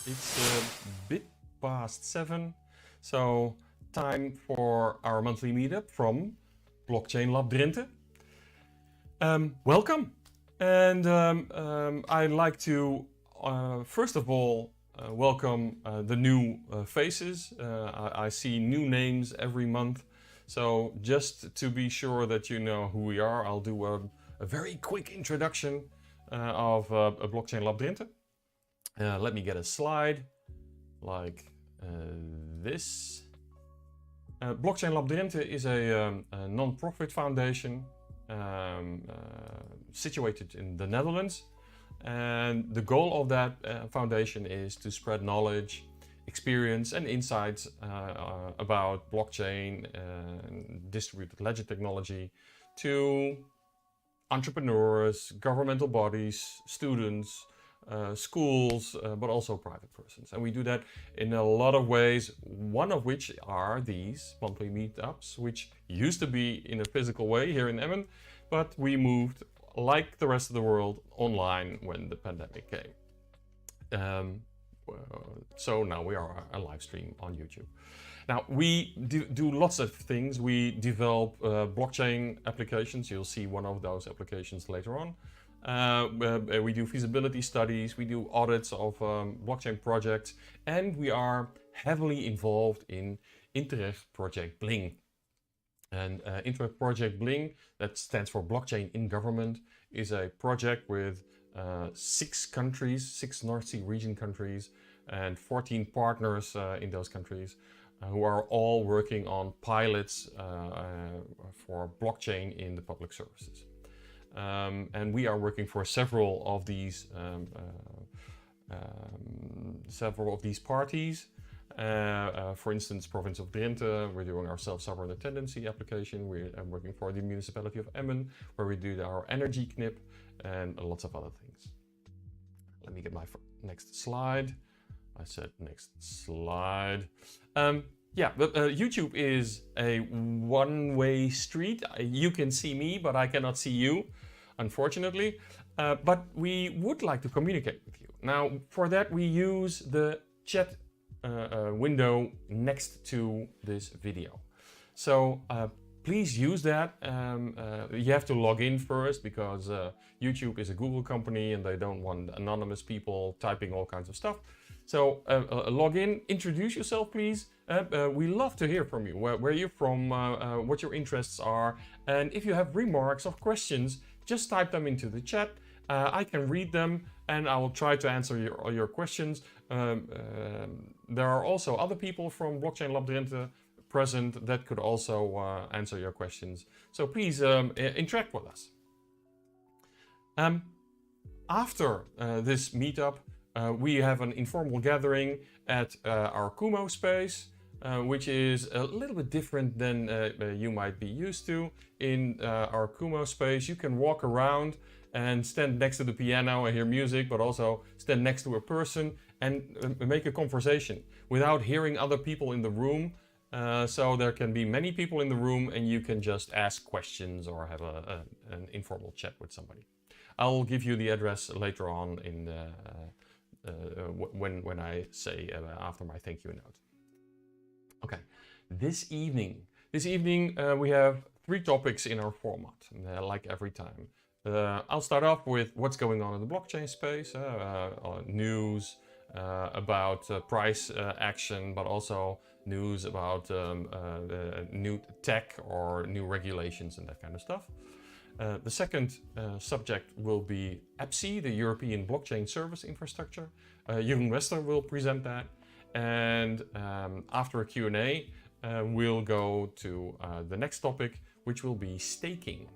It's a bit past 7, so time for our monthly meetup from BlockchainLab Drenthe. Welcome, and I'd like to first of all welcome the new faces. I see new names every month, so just to be sure that you know who we are, I'll do a very quick introduction of BlockchainLab Drenthe. Let me get a slide like this. BlockchainLab Drenthe is a non-profit foundation situated in the Netherlands, and the goal of that foundation is to spread knowledge, experience and insights about blockchain and distributed ledger technology to entrepreneurs, governmental bodies, students, schools, but also private persons. And we do that in a lot of ways, one of which are these monthly meetups, which used to be in a physical way here in Emmen, but we moved, like the rest of the world, online when the pandemic came. So now we are a live stream on YouTube. Now we do lots of things. We develop blockchain applications. You'll see one of those applications later on. We do feasibility studies, we do audits of blockchain projects, and we are heavily involved in Interreg Project Bling. And Interreg Project Bling, that stands for Blockchain in Government, is a project with 6 countries, 6 North Sea region countries, and 14 partners in those countries who are all working on pilots for blockchain in the public services. And we are working for several of these parties. For instance, Province of Drenthe, we're doing our self-sovereign tendency application. We're working for the municipality of Emmen, where we do our energy knip and lots of other things. Let me get my next slide. I said next slide. Yeah, but YouTube is a one-way street. You can see me, but I cannot see you, unfortunately. But we would like to communicate with you. Now, for that, we use the chat window next to this video. So please use that. You have to log in first because YouTube is a Google company and they don't want anonymous people typing all kinds of stuff. So log in, introduce yourself, please. We love to hear from you, where you're from, what your interests are. And if you have remarks or questions, just type them into the chat. I can read them and I will try to answer your questions. There are also other people from BlockchainLab Drenthe present that could also answer your questions. So please interact with us. After this meetup, we have an informal gathering at our Kumo space, which is a little bit different than you might be used to. In our Kumo space, you can walk around and stand next to the piano and hear music, but also stand next to a person and make a conversation without hearing other people in the room. So there can be many people in the room and you can just ask questions or have an informal chat with somebody. I'll give you the address later on in the when I say after my thank you note. Okay, this evening we have 3 topics in our format, like every time. I'll start off with what's going on in the blockchain space, news about price action, but also news about new tech or new regulations and that kind of stuff. The second subject will be EPSI, the European Blockchain Service Infrastructure. Jeroen Wester will present that. And after a Q&A, we'll go to the next topic, which will be staking.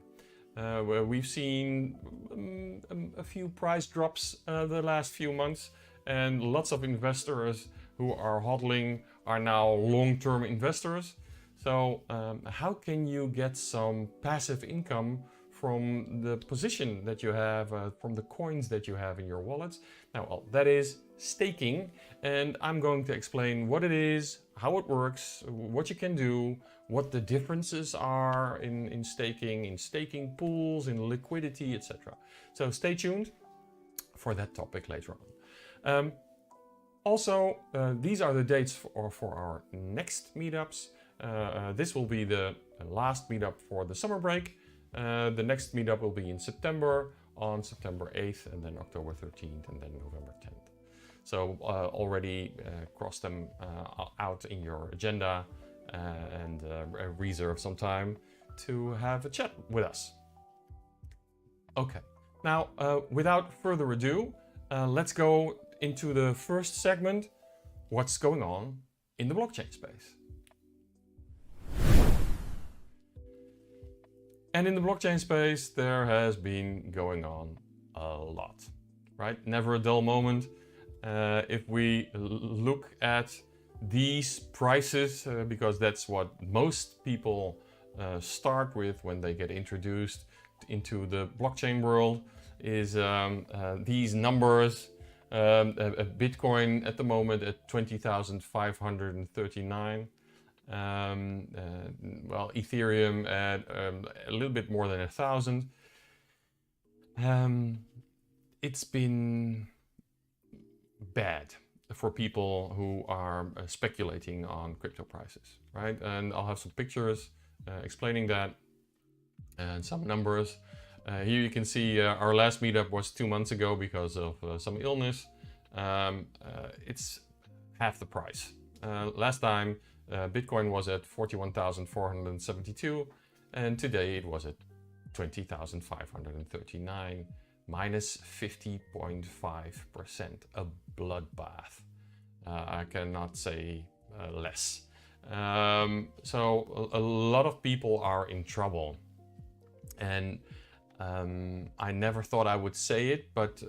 Where we've seen a few price drops the last few months, and lots of investors who are hodling are now long-term investors. So how can you get some passive income from the position that you have, from the coins that you have in your wallets? Now, well, that is staking, and I'm going to explain what it is, how it works, what you can do, what the differences are in staking pools, in liquidity, etc. So stay tuned for that topic later on. Also, these are the dates for our next meetups. This will be the last meetup for the summer break. The next meetup will be in September, on September 8th, and then October 13th, and then November 10th. So already cross them out in your agenda and reserve some time to have a chat with us. Okay, now without further ado, let's go into the first segment, what's going on in the blockchain space. And in the blockchain space, there has been going on a lot, right? Never a dull moment. If we look at these prices, because that's what most people start with when they get introduced into the blockchain world, is these numbers. A Bitcoin at the moment at 20,539. Well, Ethereum at a little bit more than 1,000. It's been bad for people who are speculating on crypto prices, right? And I'll have some pictures explaining that and some numbers. Here you can see our last meetup was 2 months ago because of some illness. It's half the price. Last time Bitcoin was at 41,472 and today it was at 20,539, minus 50.5%, a bloodbath. I cannot say less. So a lot of people are in trouble, and I never thought I would say it, but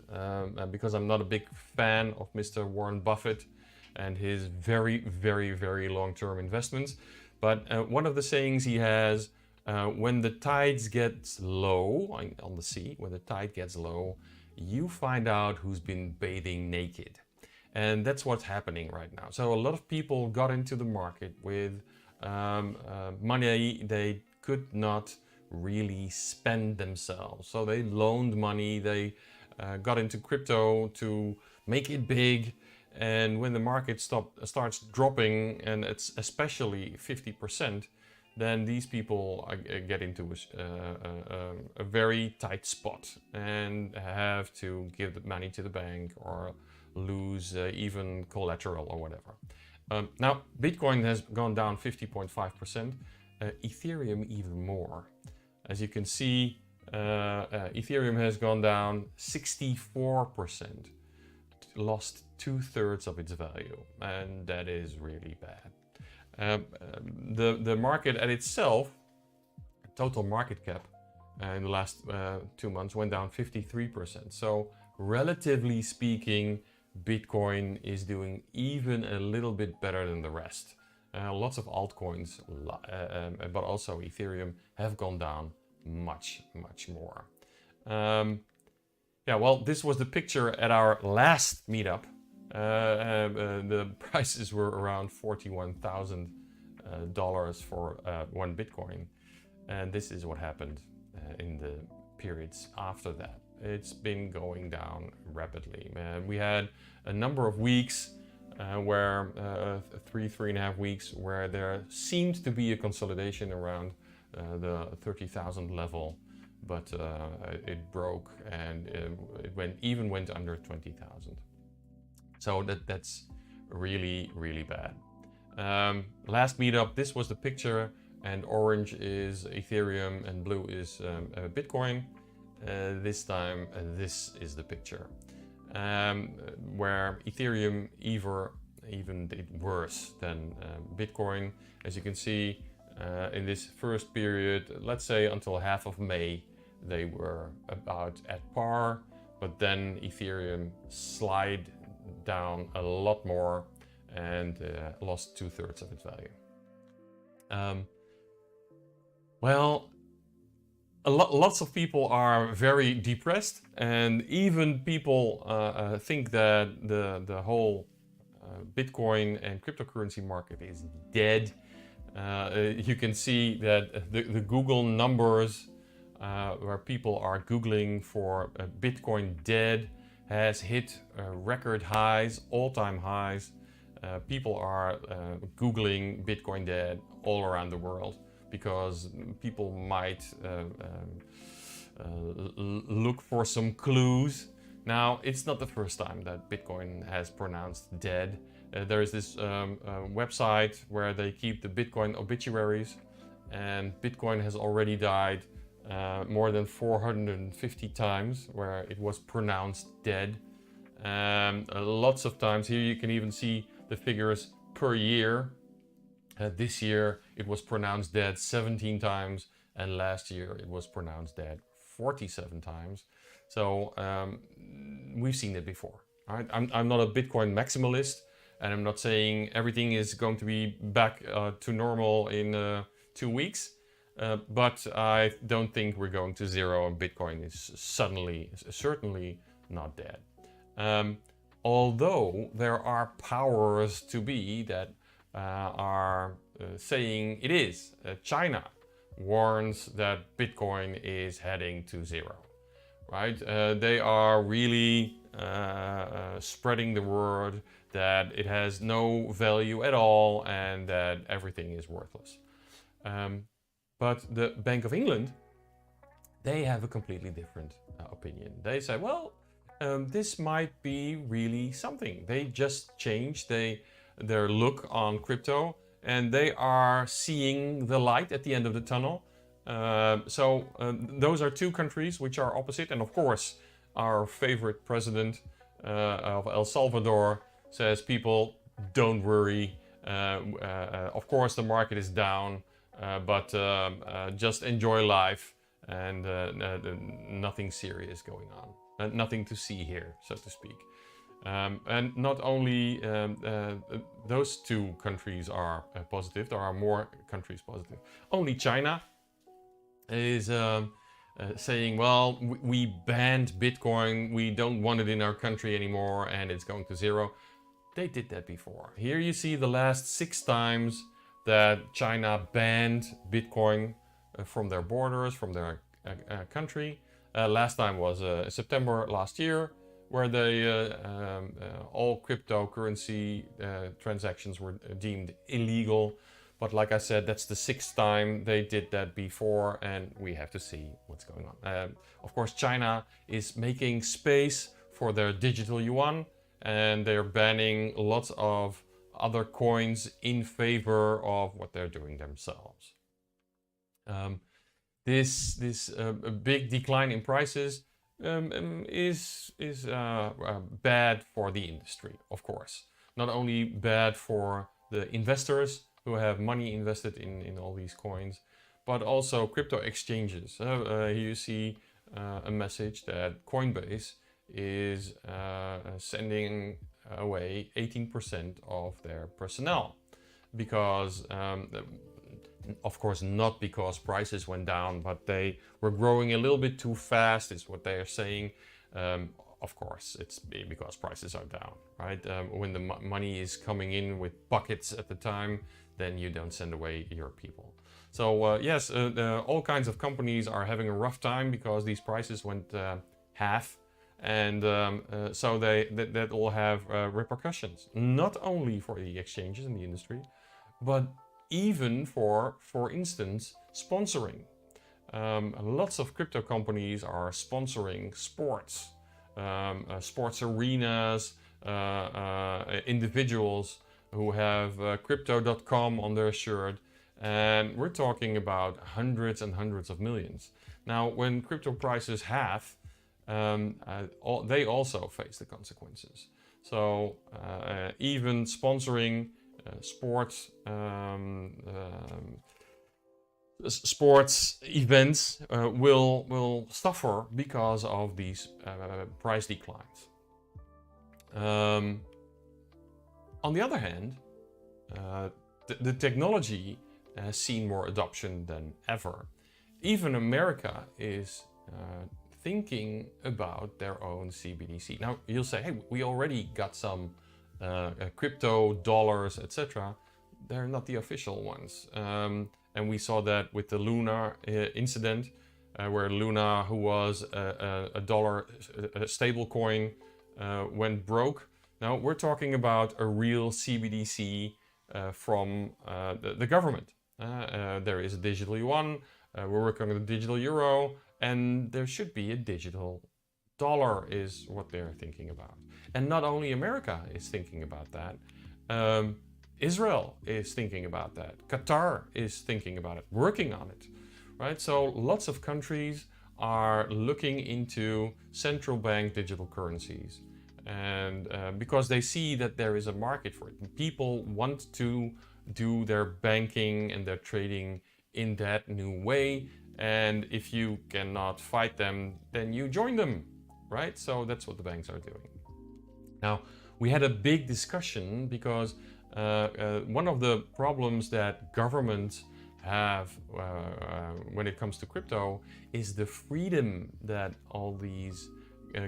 because I'm not a big fan of Mr. Warren Buffett and his very, very, very long-term investments. But one of the sayings he has, when the tides get low on the sea, when the tide gets low, you find out who's been bathing naked. And that's what's happening right now. So a lot of people got into the market with money they could not really spend themselves. So they loaned money, they got into crypto to make it big. And when the market starts dropping, and it's especially 50%, then these people get into a very tight spot and have to give the money to the bank or lose even collateral or whatever. Now, Bitcoin has gone down 50.5%, Ethereum even more. As you can see, Ethereum has gone down 64%, lost 2/3 of its value, and that is really bad. The market at itself, total market cap, in the last 2 months went down 53%. So relatively speaking, Bitcoin is doing even a little bit better than the rest. Lots of altcoins, but also Ethereum, have gone down much, much more. Yeah, well, this was the picture at our last meetup. The prices were around $41,000 for 1 Bitcoin. And this is what happened in the periods after that. It's been going down rapidly. We had a number of weeks where 3.5 weeks where there seemed to be a consolidation around the 30,000 level, but it broke and it went under 20,000. So that's really, really bad. Last meetup, this was the picture, and orange is Ethereum and blue is Bitcoin. This time, this is the picture, where Ethereum even did worse than Bitcoin. As you can see, in this first period, let's say until half of May, they were about at par, but then Ethereum slid down a lot more and lost 2/3 of its value. Well, lots of people are very depressed, and even people think that the whole Bitcoin and cryptocurrency market is dead. You can see that the Google numbers where people are Googling for Bitcoin dead has hit record highs, all-time highs. People are Googling Bitcoin dead all around the world because people might look for some clues. Now, it's not the first time that Bitcoin has pronounced dead. There is this website where they keep the Bitcoin obituaries, and Bitcoin has already died more than 450 times where it was pronounced dead. Lots of times. Here you can even see the figures per year. This year it was pronounced dead 17 times, and last year it was pronounced dead 47 times. So we've seen it before. Right? I'm not a Bitcoin maximalist, and I'm not saying everything is going to be back to normal in 2 weeks. But I don't think we're going to zero, and Bitcoin is certainly not dead. Although there are powers to be that are saying it is. China warns that Bitcoin is heading to zero, right? They are really spreading the word that it has no value at all and that everything is worthless. But the Bank of England, they have a completely different opinion. They say, well, this might be really something. They just changed their look on crypto, and they are seeing the light at the end of the tunnel. So those are two countries which are opposite. And of course, our favorite president of El Salvador says, people, don't worry. Of course, the market is down, but just enjoy life, and nothing serious going on. Nothing to see here, so to speak. And not only those two countries are positive, there are more countries positive. Only China is saying, well, we banned Bitcoin, we don't want it in our country anymore, and it's going to zero. They did that before. Here you see the last 6 times that China banned Bitcoin from their borders, from their country. Last time was September last year, where they all cryptocurrency transactions were deemed illegal. But like I said, that's the 6th time they did that before, and we have to see what's going on. Of course, China is making space for their digital yuan, and they're banning lots of other coins in favor of what they're doing themselves. This big decline in prices is bad for the industry, of course. Not only bad for the investors who have money invested in all these coins, but also crypto exchanges. Here you see a message that Coinbase is sending away 18% of their personnel because of course not because prices went down, but they were growing a little bit too fast is what they are saying. Of course it's because prices are down, right? When the money is coming in with buckets at the time, then you don't send away your people. So yes, all kinds of companies are having a rough time because these prices went half. And so that will have repercussions, not only for the exchanges in the industry, but even for instance, sponsoring. Lots of crypto companies are sponsoring sports, sports arenas, individuals who have crypto.com on their shirt. And we're talking about hundreds and hundreds of millions. Now, when crypto prices halve, they also face the consequences. So even sponsoring sports events will suffer because of these price declines. On the other hand, the technology has seen more adoption than ever. Even America is thinking about their own CBDC. Now you'll say, hey, we already got some crypto dollars, etc. They're not the official ones. And we saw that with the Luna incident, where Luna, who was a dollar stable coin, went broke. Now we're talking about a real CBDC from the government. There is a digital yuan, we're working on the digital euro, and there should be a digital dollar is what they're thinking about. And not only America is thinking about that, Israel is thinking about that, Qatar is thinking about it, working on it, right? So lots of countries are looking into central bank digital currencies, and because they see that there is a market for it. People want to do their banking and their trading in that new way, and if you cannot fight them, then you join them, right? So that's what the banks are doing. Now, we had a big discussion because one of the problems that governments have when it comes to crypto is the freedom that all these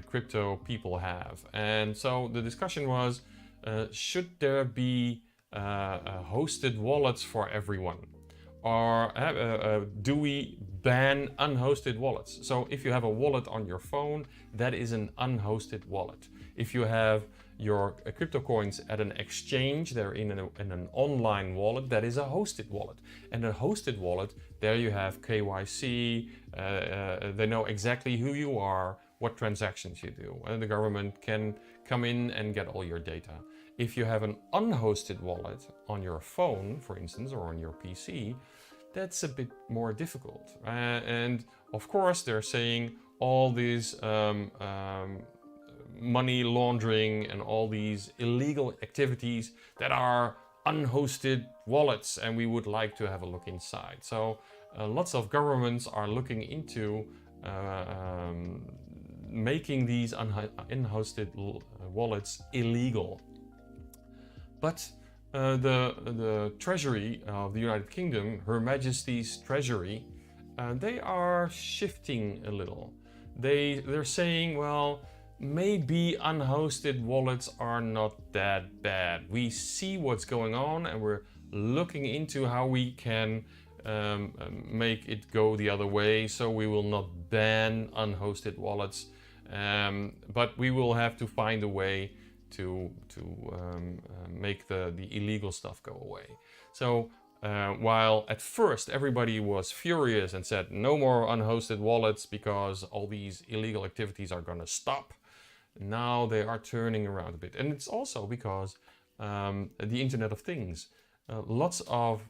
crypto people have. And so the discussion was, should there be hosted wallets for everyone? Or do we ban unhosted wallets? So if you have a wallet on your phone, that is an unhosted wallet. If you have your crypto coins at an exchange, they're in an online wallet, that is a hosted wallet. And a hosted wallet, there you have KYC, they know exactly who you are, what transactions you do, and the government can come in and get all your data. If you have an unhosted wallet on your phone, for instance, or on your PC, that's a bit more difficult. And of course, they're saying all these money laundering and all these illegal activities that are unhosted wallets, and we would like to have a look inside. So lots of governments are looking into making these unhosted wallets illegal. But the Treasury of the United Kingdom, Her Majesty's Treasury, they are shifting a little. They're saying, well, maybe unhosted wallets are not that bad. We see what's going on and we're looking into how we can make it go the other way. So we will not ban unhosted wallets, but we will have to find a way to make the illegal stuff go away. So while at first everybody was furious and said no more unhosted wallets because all these illegal activities are going to stop, now they are turning around a bit. And it's also because the Internet of Things, lots of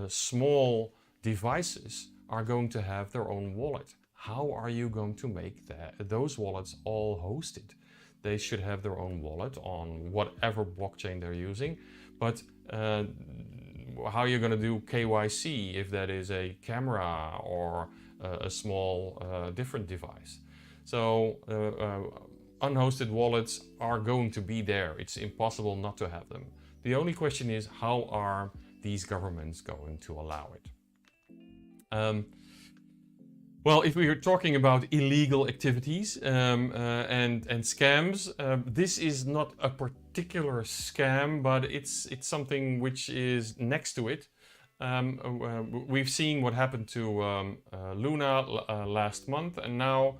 small devices are going to have their own wallet. How are you going to make those wallets all hosted? They should have their own wallet on whatever blockchain they're using, but how are you going to do KYC if that is a camera or a small different device? So unhosted wallets are going to be there. It's impossible not to have them. The only question is, how are these governments going to allow it? Well, if we are talking about illegal activities and scams, this is not a particular scam, but it's something which is next to it. We've seen what happened to Luna last month, and now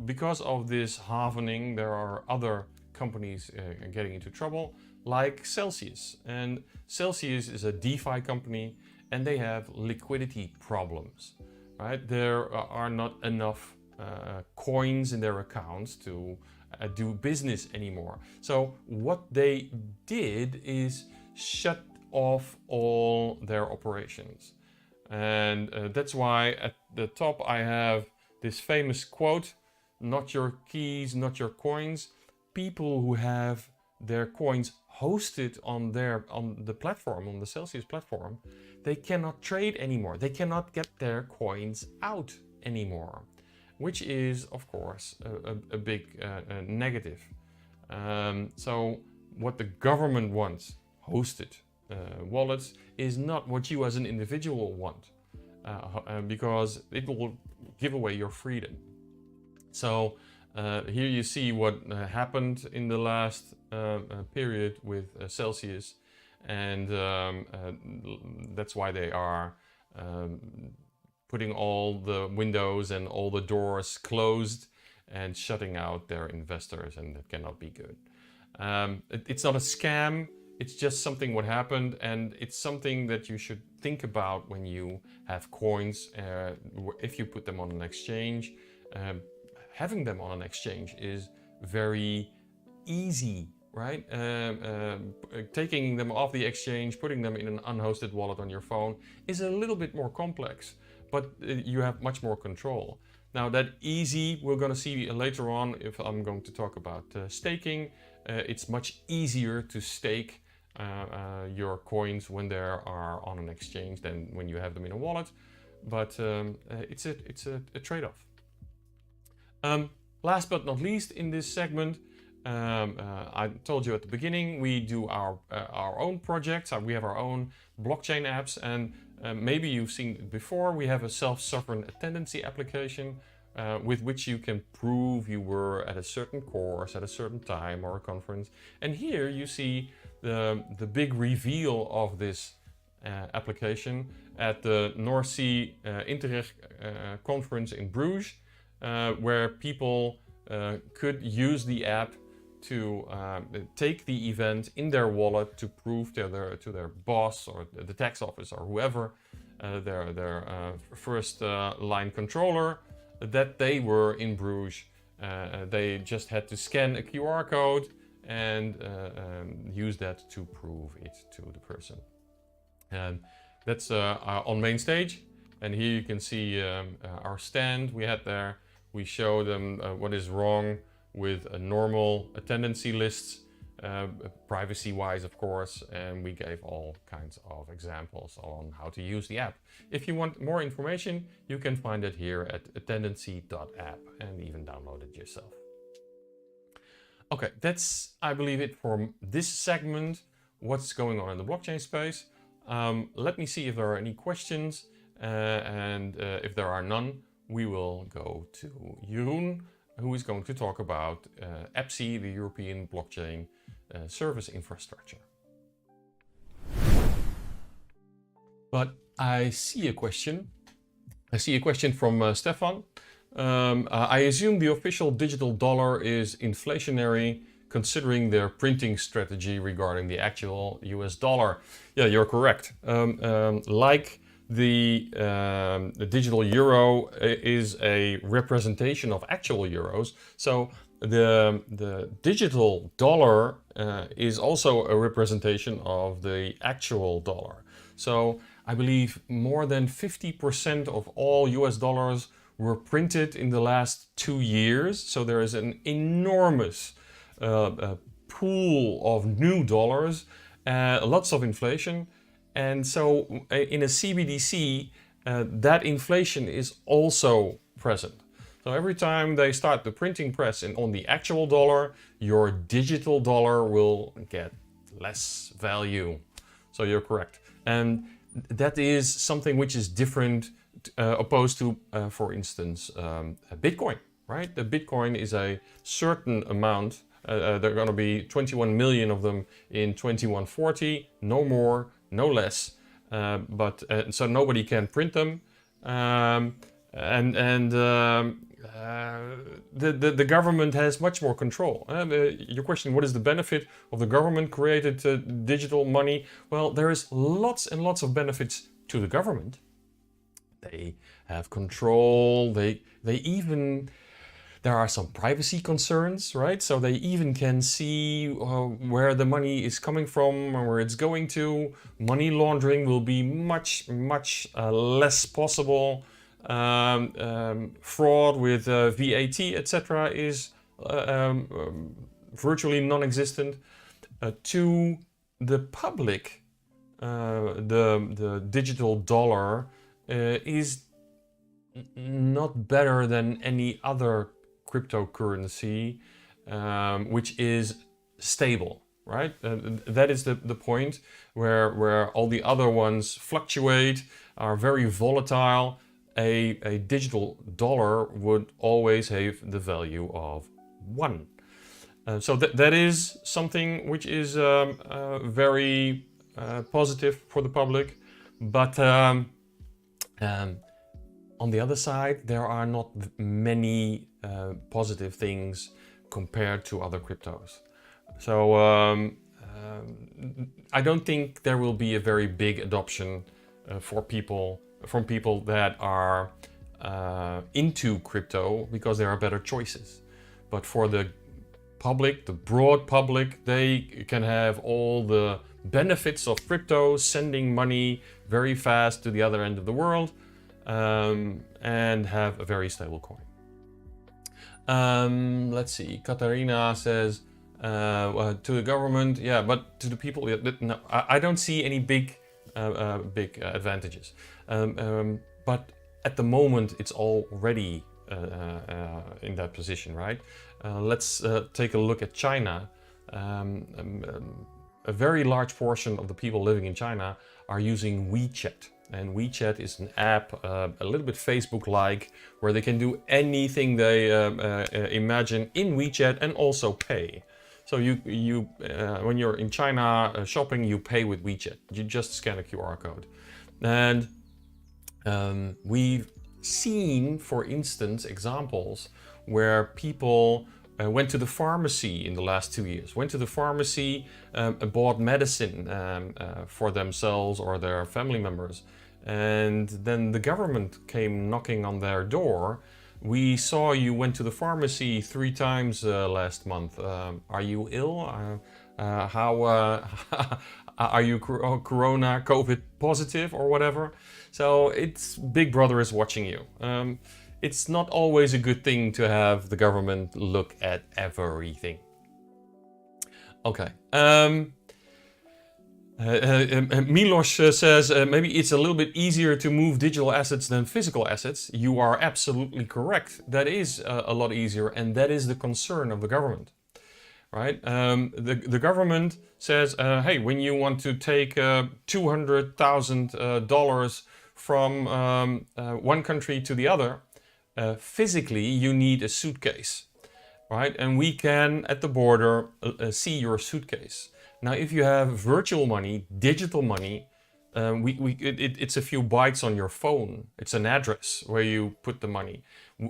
because of this halvening, there are other companies getting into trouble, like Celsius. And Celsius is a DeFi company, and they have liquidity problems. Right? There are not enough coins in their accounts to do business anymore. So what they did is shut off all their operations. And that's why at the top I have this famous quote, "Not your keys, not your coins." People who have their coins hosted on the platform, on the Celsius platform, they cannot trade anymore. They cannot get their coins out anymore, which is, of course, a big negative. So what the government wants, hosted wallets, is not what you as an individual want, because it will give away your freedom. So here you see what happened in the last period with Celsius, and that's why they are putting all the windows and all the doors closed, and shutting out their investors, and that cannot be good. It's not a scam, it's just something what happened, and it's something that you should think about when you have coins. If you put them on an exchange, having them on an exchange is very easy, right? Taking them off the exchange, putting them in an unhosted wallet on your phone is a little bit more complex, but you have much more control. Now that easy, we're going to see later on if I'm going to talk about staking. It's much easier to stake your coins when they are on an exchange than when you have them in a wallet, but it's a trade-off. Last but not least in this segment, I told you at the beginning, we do our own projects. We have our own blockchain apps, and maybe you've seen it before. We have a self-sovereign attendancy application with which you can prove you were at a certain course at a certain time or a conference. And here you see the big reveal of this application at the North Sea Interreg conference in Bruges, where people could use the app to take the event in their wallet to prove to their boss or the tax office or whoever, their first line controller, that they were in Bruges. They just had to scan a QR code and use that to prove it to the person. And that's on main stage. And here you can see our stand we had there. We show them what is wrong with a normal attendancy lists, privacy-wise, of course, and we gave all kinds of examples on how to use the app. If you want more information, you can find it here at attendancy.app and even download it yourself. Okay, that's, I believe, it for this segment, what's going on in the blockchain space. Let me see if there are any questions, and if there are none, we will go to Jeroen, who is going to talk about EBSI, the European Blockchain Service Infrastructure. But I see a question. I see a question from Stefan. I assume the official digital dollar is inflationary, considering their printing strategy regarding the actual US dollar. Yeah, you're correct. Like the digital euro is a representation of actual euros. So the digital dollar is also a representation of the actual dollar. So I believe more than 50% of all US dollars were printed in the last 2 years. So there is an enormous pool of new dollars, lots of inflation. And so in a CBDC, that inflation is also present. So every time they start the printing press on the actual dollar, your digital dollar will get less value. So you're correct. And that is something which is different opposed to, for instance, Bitcoin, right? The Bitcoin is a certain amount. There are going to be 21 million of them in 2140, no more, no less, so nobody can print them, the government has much more control. Your question, what is the benefit of the government-created digital money? Well, there is lots and lots of benefits to the government. They have control. There are some privacy concerns, right? So they even can see where the money is coming from and where it's going to. Money laundering will be much less possible. Fraud with VAT, etc., is virtually non-existent. To the public, the digital dollar is not better than any other cryptocurrency, which is stable, right? That is the point where all the other ones fluctuate, are very volatile. A digital dollar would always have the value of 1. So that is something which is very positive for the public, but on the other side, there are not many positive things compared to other cryptos. So I don't think there will be a very big adoption from people that are into crypto, because there are better choices. But for the public, the broad public, they can have all the benefits of crypto, sending money very fast to the other end of the world, and have a very stable coin. Let's see, Katarina says, to the government, yeah, but to the people, no, I don't see any big advantages. But at the moment, it's already in that position, right? Let's take a look at China. A very large portion of the people living in China are using WeChat. And WeChat is an app, a little bit Facebook-like, where they can do anything they imagine in WeChat and also pay. So you when you're in China shopping, you pay with WeChat. You just scan a QR code. And we've seen, for instance, examples where people went to the pharmacy in the last 2 years, went to the pharmacy, bought medicine for themselves or their family members. And then the government came knocking on their door. We saw you went to the pharmacy 3 times last month. Are you ill? Are you corona, COVID positive or whatever? So it's Big Brother is watching you. It's not always a good thing to have the government look at everything. Okay. Milos says, maybe it's a little bit easier to move digital assets than physical assets. You are absolutely correct. That is a lot easier, and that is the concern of the government, right? The government says, hey, when you want to take $200,000 from one country to the other, physically you need a suitcase, right? And we can, at the border, see your suitcase. Now, if you have virtual money, digital money, it's a few bytes on your phone. It's an address where you put the money.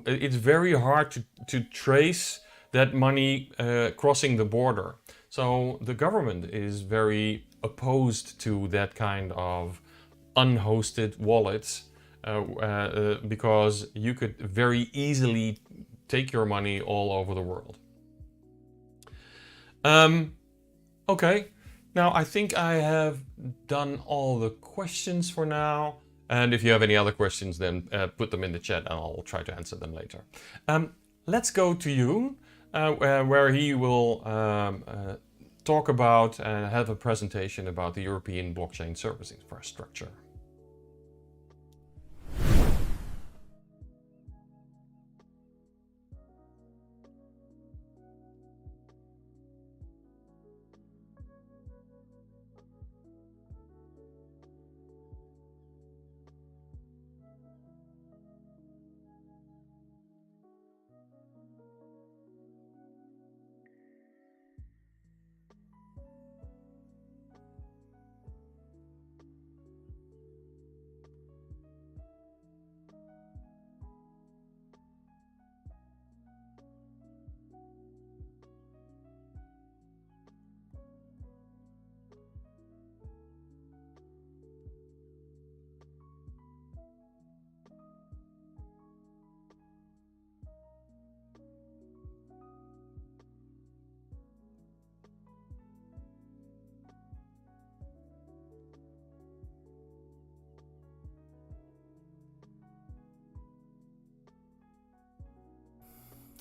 It's very hard to trace that money crossing the border. So the government is very opposed to that kind of unhosted wallets because you could very easily take your money all over the world. Okay, now I think I have done all the questions for now. And if you have any other questions, then put them in the chat and I'll try to answer them later. Let's go to you, where he will talk about and have a presentation about the European blockchain service infrastructure.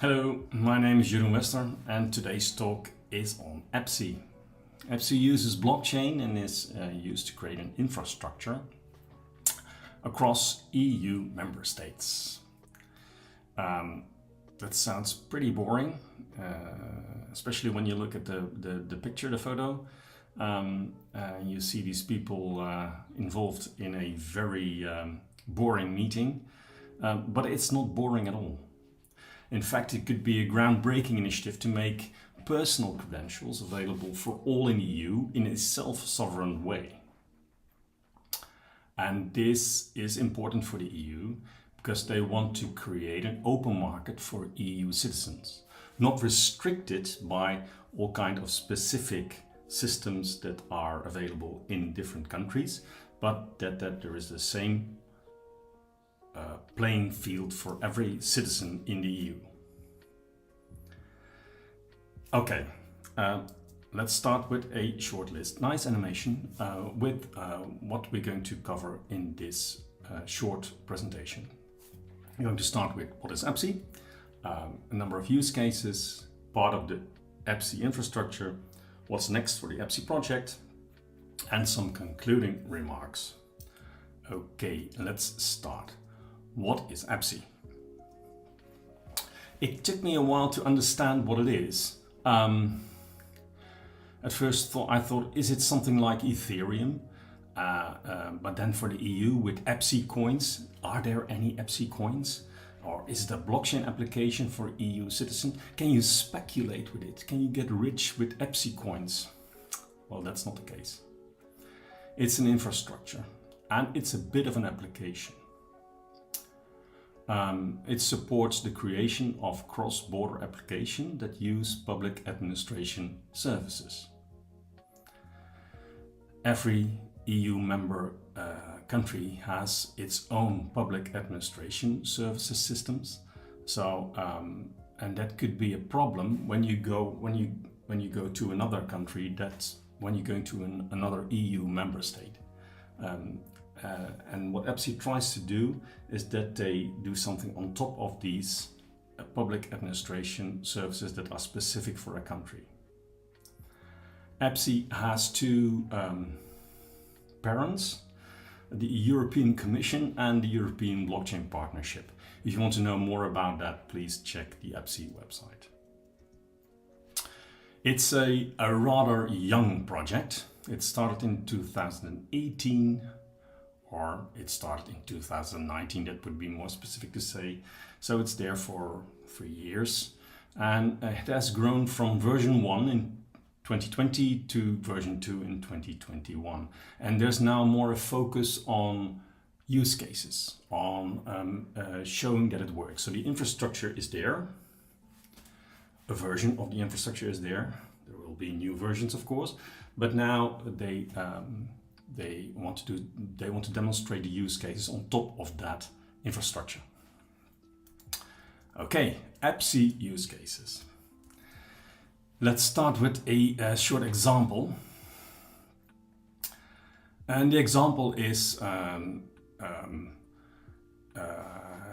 Hello, my name is Jeroen Wester and today's talk is on EPSI. EPSI uses blockchain and is used to create an infrastructure across EU member states. That sounds pretty boring, especially when you look at the picture, the photo. You see these people involved in a very boring meeting, but it's not boring at all. In fact, it could be a groundbreaking initiative to make personal credentials available for all in the EU in a self-sovereign way. And this is important for the EU because they want to create an open market for EU citizens, not restricted by all kind of specific systems that are available in different countries, but that there is the same playing field for every citizen in the EU. Okay, let's start with a short list. Nice animation with what we're going to cover in this short presentation. We're going to start with what is EPSI, a number of use cases, part of the EPSI infrastructure, what's next for the EPSI project, and some concluding remarks. Okay, let's start. What is EPSI? It took me a while to understand what it is. At first I thought, is it something like Ethereum? But then for the EU with EPSI coins, are there any EPSI coins? Or is it a blockchain application for EU citizens? Can you speculate with it? Can you get rich with EPSI coins? Well, that's not the case. It's an infrastructure and it's a bit of an application. It supports the creation of cross-border applications that use public administration services. Every EU member country has its own public administration services systems. So, and that could be a problem when you go to another country. That's when you're going to another EU member state. And what EPSI tries to do is that they do something on top of these public administration services that are specific for a country. EPSI has two parents, the European Commission and the European Blockchain Partnership. If you want to know more about that, please check the EPSI website. It's a rather young project. It started in 2018, or it started in 2019, that would be more specific to say. So it's there for 3 years, and it has grown from version 1 in 2020 to version 2 in 2021. And there's now more a focus on use cases, on showing that it works. So the infrastructure is there. A version of the infrastructure is there. There will be new versions, of course, but now they want to demonstrate the use cases on top of that infrastructure. Okay, EPSI use cases. Let's start with a short example. And the example is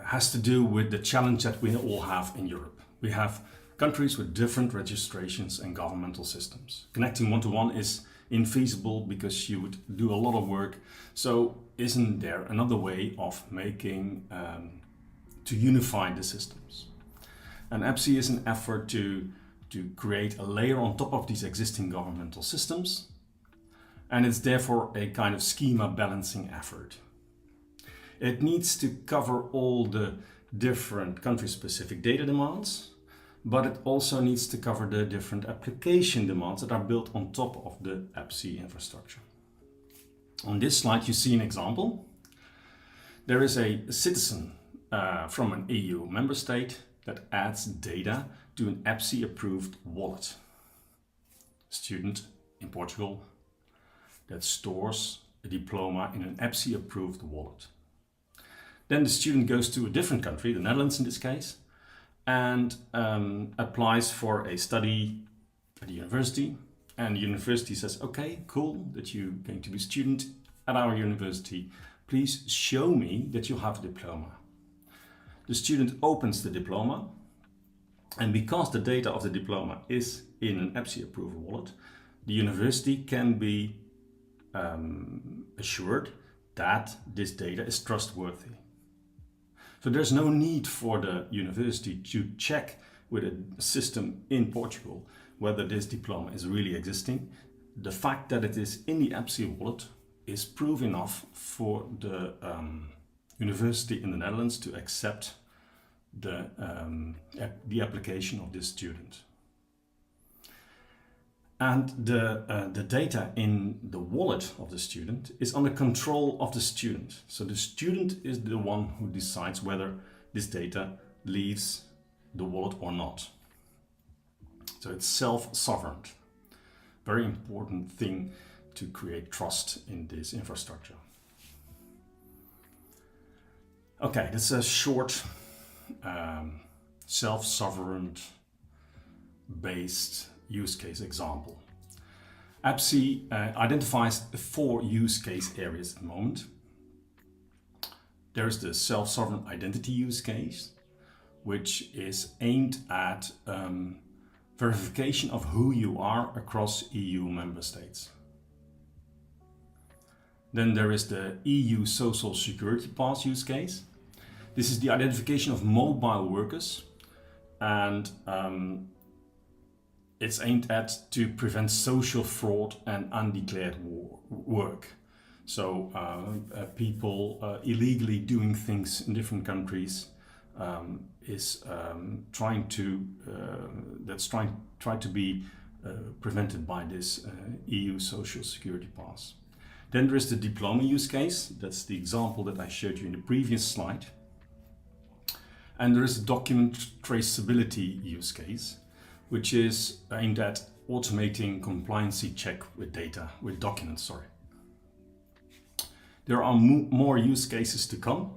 has to do with the challenge that we all have in Europe. We have countries with different registrations and governmental systems. Connecting one-to-one is infeasible because you would do a lot of work. So isn't there another way of making, to unify the systems? And EPSI is an effort to create a layer on top of these existing governmental systems. And it's therefore a kind of schema balancing effort. It needs to cover all the different country-specific data demands, but it also needs to cover the different application demands that are built on top of the EPSI infrastructure. On this slide, you see an example. There is a citizen from an EU member state that adds data to an EPSI-approved wallet. Student in Portugal that stores a diploma in an EPSI-approved wallet. Then the student goes to a different country, the Netherlands in this case, and applies for a study at the university. And the university says, okay, cool, that you're going to be a student at our university. Please show me that you have a diploma. The student opens the diploma, and because the data of the diploma is in an EPSI-approved wallet, the university can be assured that this data is trustworthy. So there's no need for the university to check with a system in Portugal whether this diploma is really existing. The fact that it is in the EPSI wallet is proof enough for the university in the Netherlands to accept the application of this student. And the data in the wallet of the student is under control of the student. So the student is the one who decides whether this data leaves the wallet or not. So it's self-sovereign. Very important thing to create trust in this infrastructure. Okay, that's a short self-sovereign based use case example. AppSy identifies 4 use case areas at the moment. There's the self-sovereign identity use case, which is aimed at verification of who you are across EU member states. Then there is the EU Social Security Pass use case. This is the identification of mobile workers, and it's aimed at to prevent social fraud and undeclared work. So people illegally doing things in different countries is trying to be prevented by this EU Social Security Pass. Then there is the diploma use case. That's the example that I showed you in the previous slide. And there is a document traceability use case, which is aimed at automating compliancy check with data, with documents, sorry. There are more use cases to come,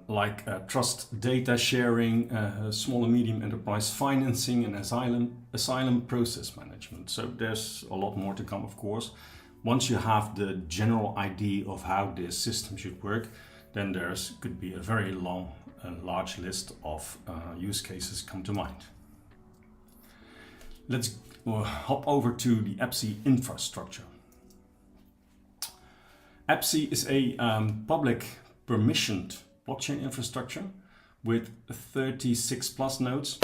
like trust data sharing, small and medium enterprise financing, and asylum process management. So there's a lot more to come, of course. Once you have the general idea of how this system should work, then there's could be a very long and large list of use cases come to mind. Let's hop over to the AppSy infrastructure. AppSy is a public permissioned blockchain infrastructure with 36 plus nodes.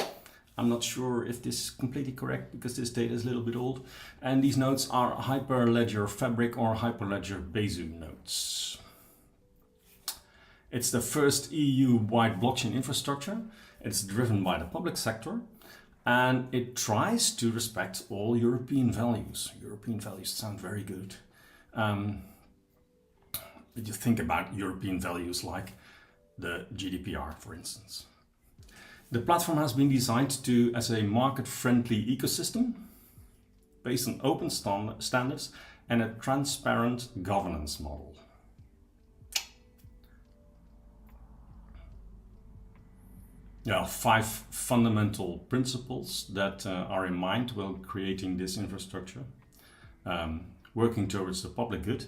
I'm not sure if this is completely correct because this data is a little bit old. And these nodes are Hyperledger Fabric or Hyperledger Besu nodes. It's the first EU-wide blockchain infrastructure. It's driven by the public sector, and it tries to respect all European values. European values sound very good. But you think about European values like the GDPR, for instance. The platform has been designed as a market-friendly ecosystem based on open standards and a transparent governance model. There are 5 fundamental principles that are in mind while creating this infrastructure. Working towards the public good,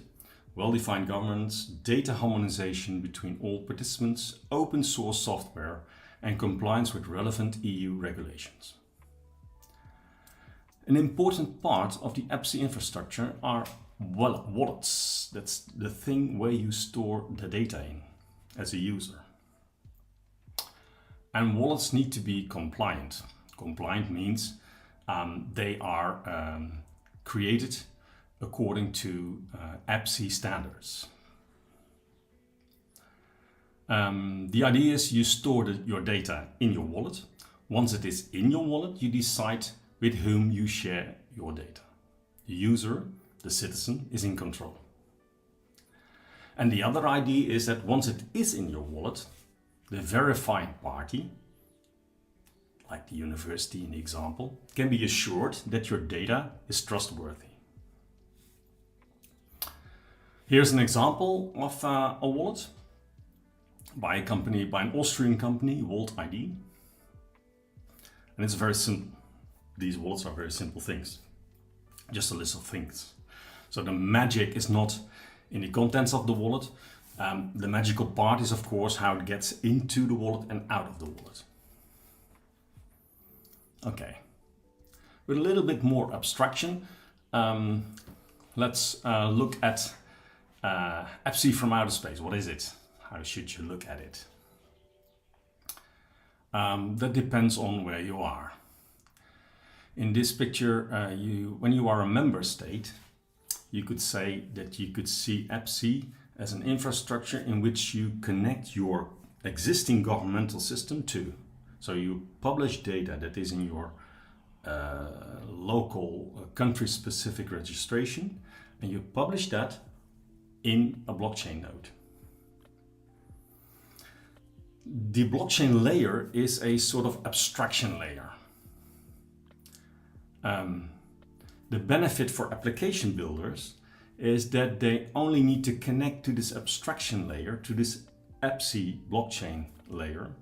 well-defined governance, data harmonization between all participants, open source software, and compliance with relevant EU regulations. An important part of the AppSy infrastructure are wallets. That's the thing where you store the data in as a user. And wallets need to be compliant. Compliant means they are created according to AppSy standards. The idea is you store your data in your wallet. Once it is in your wallet, you decide with whom you share your data. The user, the citizen, is in control. And the other idea is that once it is in your wallet, the verifying party, like the university in the example, can be assured that your data is trustworthy. Here's an example of a wallet by an Austrian company, Vault ID. And it's very simple. These wallets are very simple things. Just a list of things. So the magic is not in the contents of the wallet. The magical part is, of course, how it gets into the wallet and out of the wallet. Okay. With a little bit more abstraction, let's look at AppSy from outer space. What is it? How should you look at it? That depends on where you are. In this picture, when you are a member state, you could say that you could see AppSy as an infrastructure in which you connect your existing governmental system to. So you publish data that is in your local country-specific registration, and you publish that in a blockchain node. The blockchain layer is a sort of abstraction layer. The benefit for application builders is that they only need to connect to this abstraction layer, to this EPSI blockchain layer,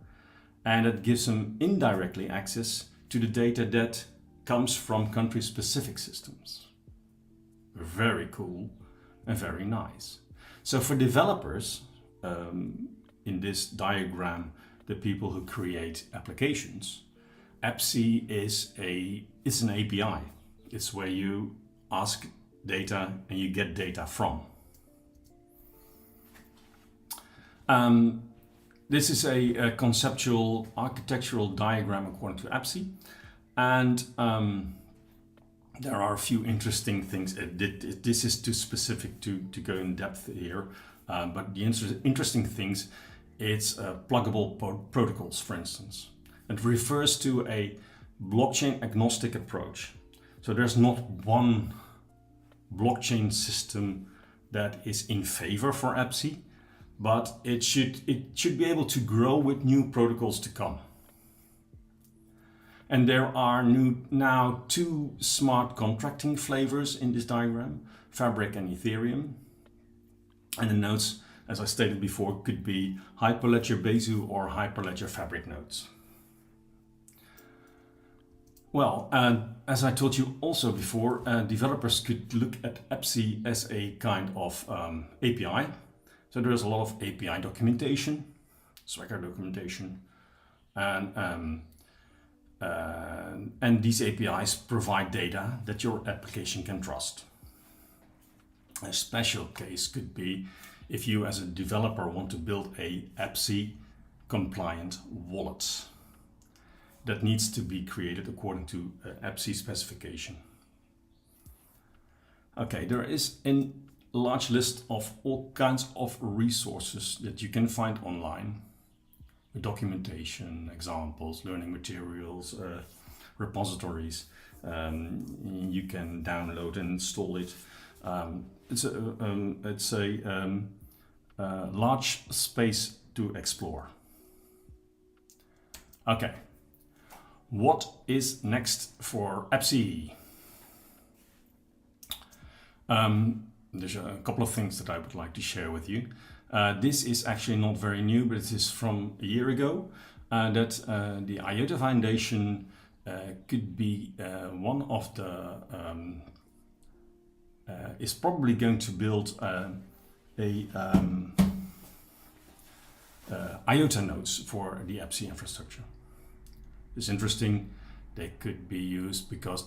and it gives them indirectly access to the data that comes from country-specific systems. Very cool and very nice. So for developers, in this diagram, the people who create applications, EPSI is an API. It's where you ask data and you get data from. This is a conceptual architectural diagram according to EPSI, and there are a few interesting things. This is too specific to go in depth here, but the interesting things, it's pluggable protocols, for instance. It refers to a blockchain agnostic approach. So there's not one blockchain system that is in favor for EPSI, but it should be able to grow with new protocols to come. And there are now two smart contracting flavors in this diagram, Fabric and Ethereum. And the nodes, as I stated before, could be Hyperledger Besu or Hyperledger Fabric nodes. Well, as I told you also before, developers could look at EPSI as a kind of API. So there's a lot of API documentation, Swagger documentation, and these APIs provide data that your application can trust. A special case could be if you as a developer want to build a EPSI compliant wallet that needs to be created according to EPSI specification. Okay, there is a large list of all kinds of resources that you can find online. Documentation, examples, learning materials, repositories. You can download and install it. It's a large space to explore. Okay. What is next for EPSI? There's a couple of things that I would like to share with you. This is actually not very new, but it is from a year ago, that the IOTA Foundation could be one of the, is probably going to build IOTA nodes for the EPSI infrastructure. It's interesting. They could be used because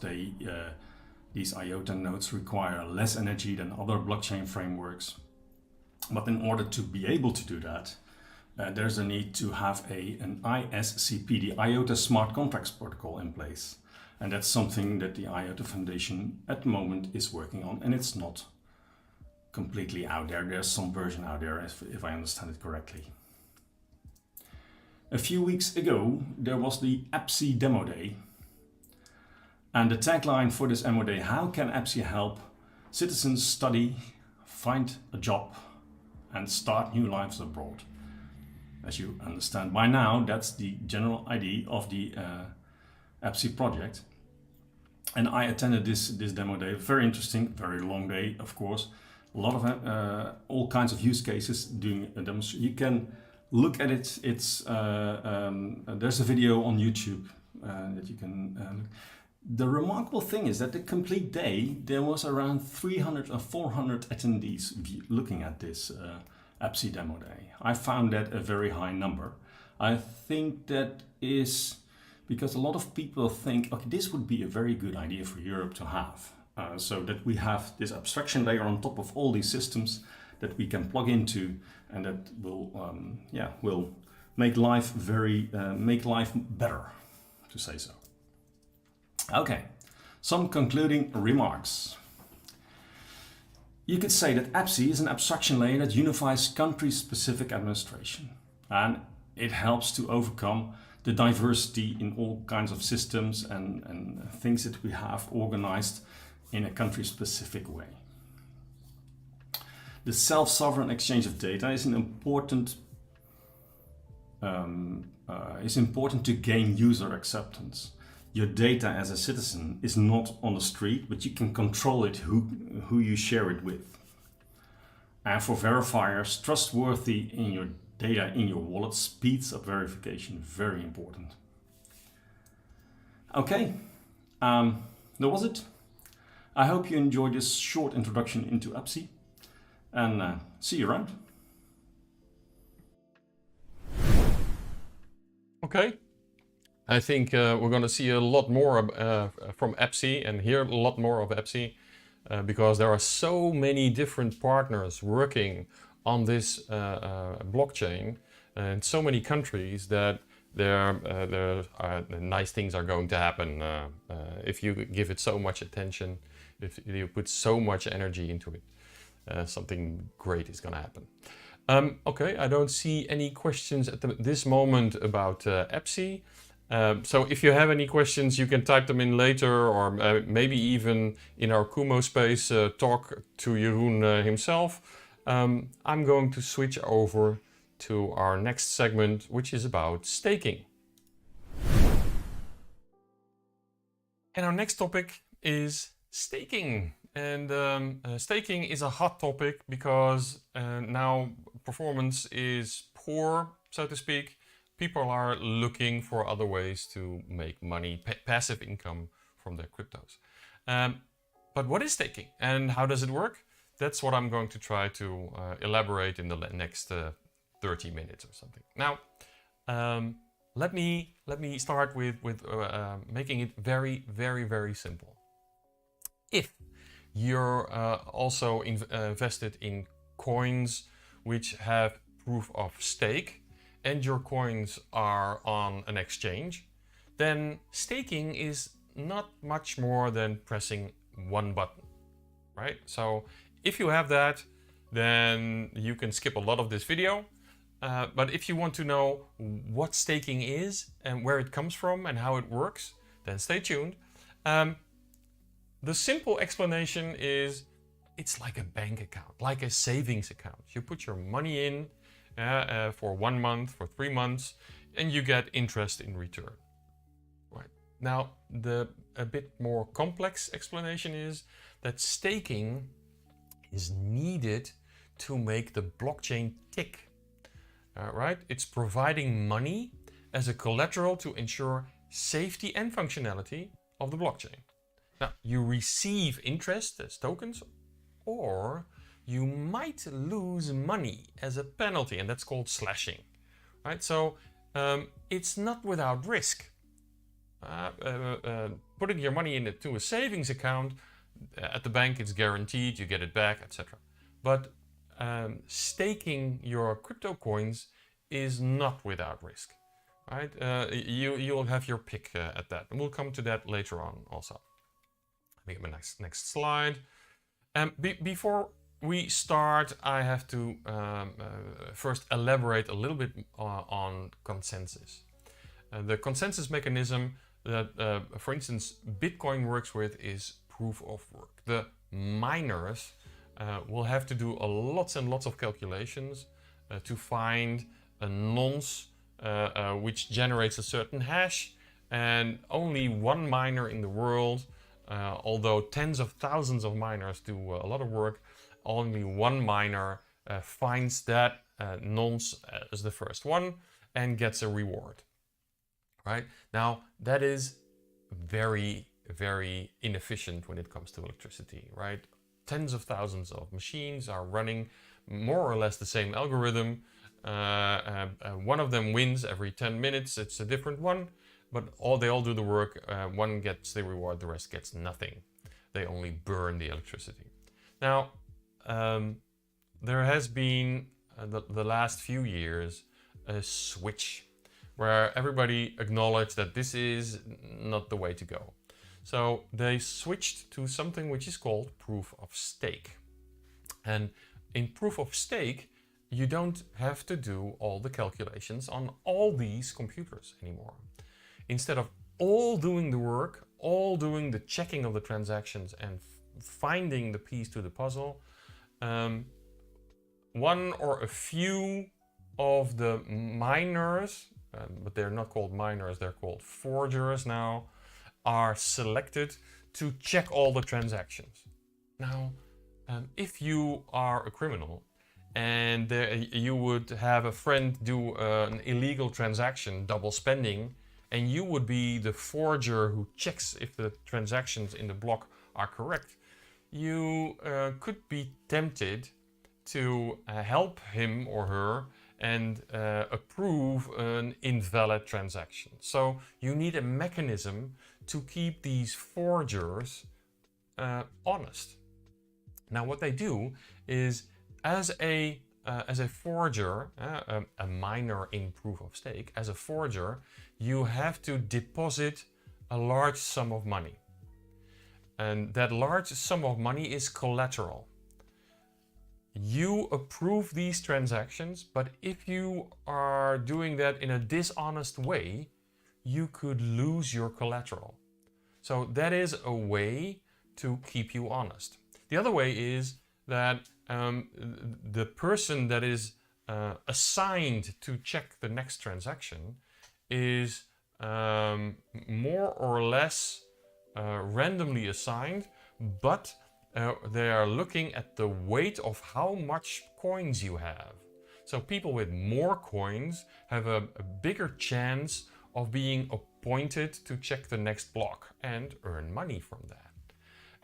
these IOTA nodes require less energy than other blockchain frameworks. But in order to be able to do that, there's a need to have an ISCP, the IOTA Smart Contracts Protocol, in place. And that's something that the IOTA Foundation at the moment is working on, and it's not completely out there. There's some version out there, if I understand it correctly. A few weeks ago, there was the EPSI Demo Day. And the tagline for this demo day, how can EPSI help citizens study, find a job, and start new lives abroad? As you understand by now, that's the general idea of the EPSI project. And I attended this demo day, very interesting, very long day, of course. A lot of all kinds of use cases doing a demonstration. You can look at it. It's there's a video on YouTube that you can look. The remarkable thing is that the complete day, there was around 300 or 400 attendees looking at this EPSI demo day. I found that a very high number. I think that is because a lot of people think, okay, this would be a very good idea for Europe to have. So that we have this abstraction layer on top of all these systems that we can plug into, and that will, will make life make life better, to say so. Okay, some concluding remarks. You could say that EPSI is an abstraction layer that unifies country-specific administration, and it helps to overcome the diversity in all kinds of systems and things that we have organized in a country-specific way. The self-sovereign exchange of data is important to gain user acceptance. Your data as a citizen is not on the street, but you can control it who you share it with. And for verifiers, trustworthy in your data in your wallet speeds up verification. Very important. Okay, that was it. I hope you enjoyed this short introduction into EPSI, and see you around. Okay, I think we're going to see a lot more from EPSI and hear a lot more of EPSI because there are so many different partners working on this blockchain in so many countries that nice things are going to happen if you give it so much attention, if you put so much energy into it. Something great is going to happen. Okay, I don't see any questions at this moment about EPSI. So if you have any questions, you can type them in later, or maybe even in our Kumo space, talk to Jeroen himself. I'm going to switch over to our next segment, which is about staking. And our next topic is staking. And staking is a hot topic because now performance is poor, so to speak. People are looking for other ways to make money, passive income from their cryptos. But what is staking and how does it work? That's what I'm going to try to elaborate in the next 30 minutes or something. Now, let me start with making it very, very, very simple. If you're also invested in coins which have proof of stake and your coins are on an exchange, then staking is not much more than pressing one button, right? So if you have that, then you can skip a lot of this video. But if you want to know what staking is and where it comes from and how it works, then stay tuned. The simple explanation is it's like a bank account, like a savings account. You put your money in for 1 month, for 3 months, and you get interest in return. Right. Now, a bit more complex explanation is that staking is needed to make the blockchain tick. Right? It's providing money as a collateral to ensure safety and functionality of the blockchain. Now, you receive interest as tokens, or you might lose money as a penalty, and that's called slashing. Right? So it's not without risk. Putting your money into a savings account at the bank, it's guaranteed, you get it back, etc. But staking your crypto coins is not without risk. Right? You'll have your pick at that, and we'll come to that later on also. Let me get my next slide. Before we start, I have to first elaborate a little bit on consensus. The consensus mechanism that, for instance, Bitcoin works with is proof of work. The miners will have to do lots and lots of calculations to find a nonce which generates a certain hash, and only one miner in the world, although tens of thousands of miners do a lot of work, only one miner finds that nonce as the first one and gets a reward. Right? Now, that is very, very inefficient when it comes to electricity, right? Tens of thousands of machines are running more or less the same algorithm. One of them wins every 10 minutes, it's a different one, but they all do the work. One gets the reward, the rest gets nothing. They only burn the electricity. Now, there has been, the last few years, a switch where everybody acknowledged that this is not the way to go. So they switched to something which is called proof of stake. And in proof of stake, you don't have to do all the calculations on all these computers anymore. Instead of all doing the work, all doing the checking of the transactions and finding the piece to the puzzle, one or a few of the miners, but they're not called miners, they're called forgers now, are selected to check all the transactions. Now, if you are a criminal and you would have a friend do an illegal transaction, double spending, and you would be the forger who checks if the transactions in the block are correct, you could be tempted to help him or her and approve an invalid transaction. So you need a mechanism to keep these forgers honest. Now what they do is, as a forger, a miner in proof of stake, as a forger, you have to deposit a large sum of money. And that large sum of money is collateral. You approve these transactions, but if you are doing that in a dishonest way, you could lose your collateral. So that is a way to keep you honest. The other way is that the person that is assigned to check the next transaction is more or less randomly assigned, but they are looking at the weight of how much coins you have. So people with more coins have a bigger chance of being appointed to check the next block and earn money from that.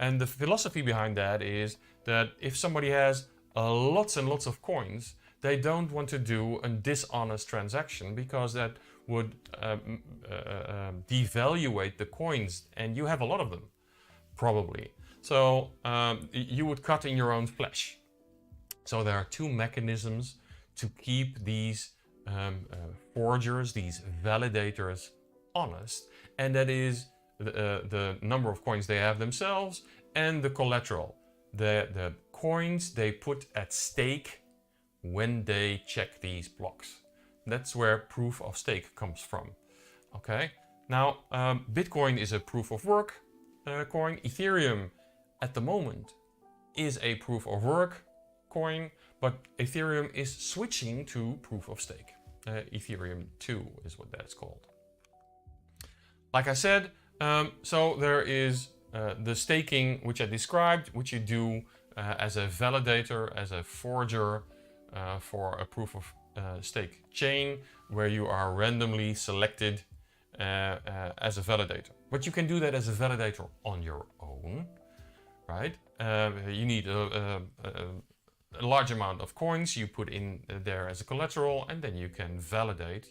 And the philosophy behind that is that if somebody has lots and lots of coins, they don't want to do a dishonest transaction because that would devaluate the coins, and you have a lot of them, probably. So you would cut in your own flesh. So there are two mechanisms to keep these forgers, these validators, honest, and that is the number of coins they have themselves and the collateral, the coins they put at stake when they check these blocks. That's where proof of stake comes from. Okay, now Bitcoin is a proof of work coin. Ethereum at the moment is a proof of work coin, but Ethereum is switching to proof of stake. Ethereum 2 is what that's called. Like I said, so there is the staking which I described, which you do as a validator, as a forger for a proof of stake chain, where you are randomly selected as a validator. But you can do that as a validator on your own, right? You need a large amount of coins you put in there as a collateral, and then you can validate.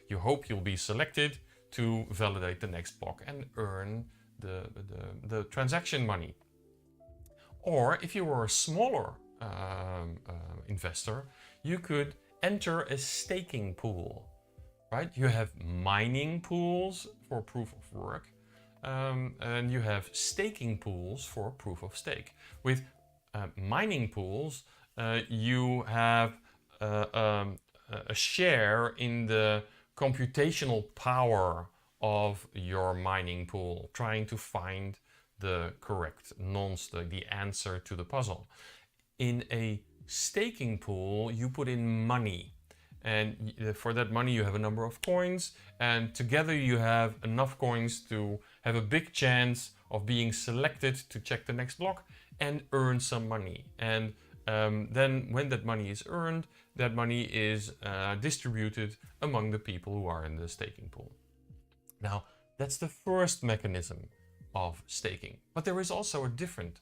You hope you'll be selected to validate the next block and earn the transaction money. Or if you were a smaller investor, you could enter a staking pool, right? You have mining pools for proof of work, and you have staking pools for proof of stake. With mining pools, you have a share in the computational power of your mining pool, trying to find the correct the answer to the puzzle. In a staking pool, you put in money, and for that money you have a number of coins, and together you have enough coins to have a big chance of being selected to check the next block and earn some money. And then when that money is earned, that money is distributed among the people who are in the staking pool. Now, that's the first mechanism of staking. But there is also a different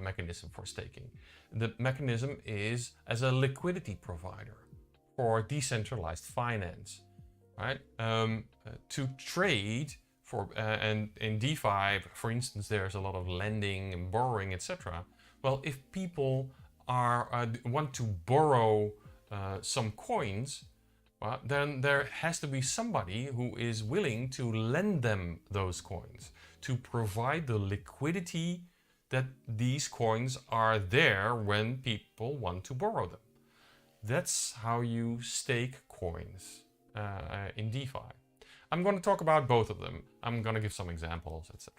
mechanism for staking. The mechanism is as a liquidity provider for decentralized finance, right? To trade for, and in DeFi, for instance, there's a lot of lending and borrowing, etc. Well, if people want to borrow some coins, well, then there has to be somebody who is willing to lend them those coins, to provide the liquidity that these coins are there when people want to borrow them. That's how you stake coins in DeFi. I'm going to talk about both of them. I'm going to give some examples, etc.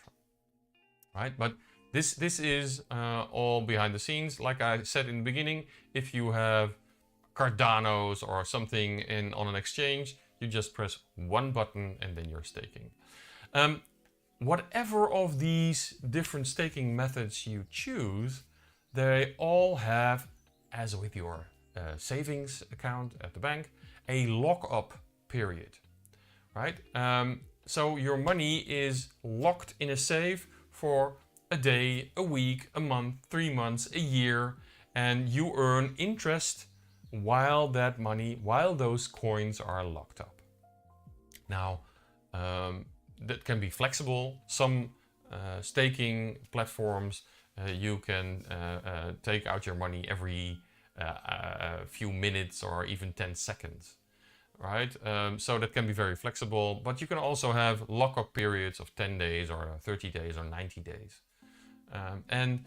Right, but this is all behind the scenes. Like I said in the beginning, if you have Cardanos or something on an exchange, you just press one button and then you're staking. Whatever of these different staking methods you choose, they all have, as with your savings account at the bank, a lock-up period, right? So your money is locked in a safe for a day, a week, a month, 3 months, a year, and you earn interest while those coins are locked up. Now, that can be flexible. Some staking platforms, you can take out your money every few minutes or even 10 seconds, right? So that can be very flexible, but you can also have lockup periods of 10 days or 30 days or 90 days. And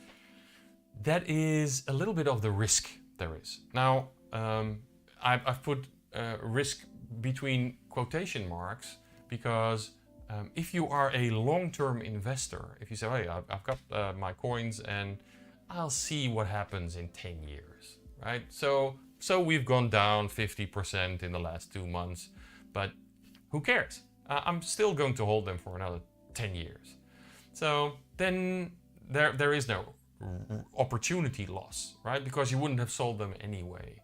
that is a little bit of the risk there is. Now, I've put risk between quotation marks because if you are a long-term investor, if you say, hey, I've got my coins and I'll see what happens in 10 years, right? So we've gone down 50% in the last 2 months, but who cares? I'm still going to hold them for another 10 years. So then there is no opportunity loss, right? Because you wouldn't have sold them anyway.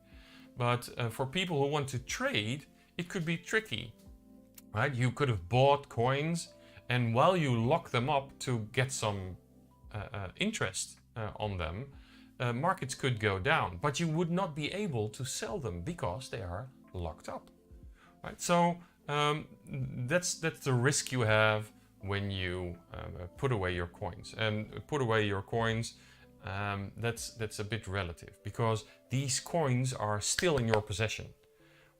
But for people who want to trade, it could be tricky, right? You could have bought coins, and while you lock them up to get some interest on them, markets could go down, but you would not be able to sell them because they are locked up, right? So that's the risk you have when you put away your coins. And put away your coins, that's a bit relative because these coins are still in your possession,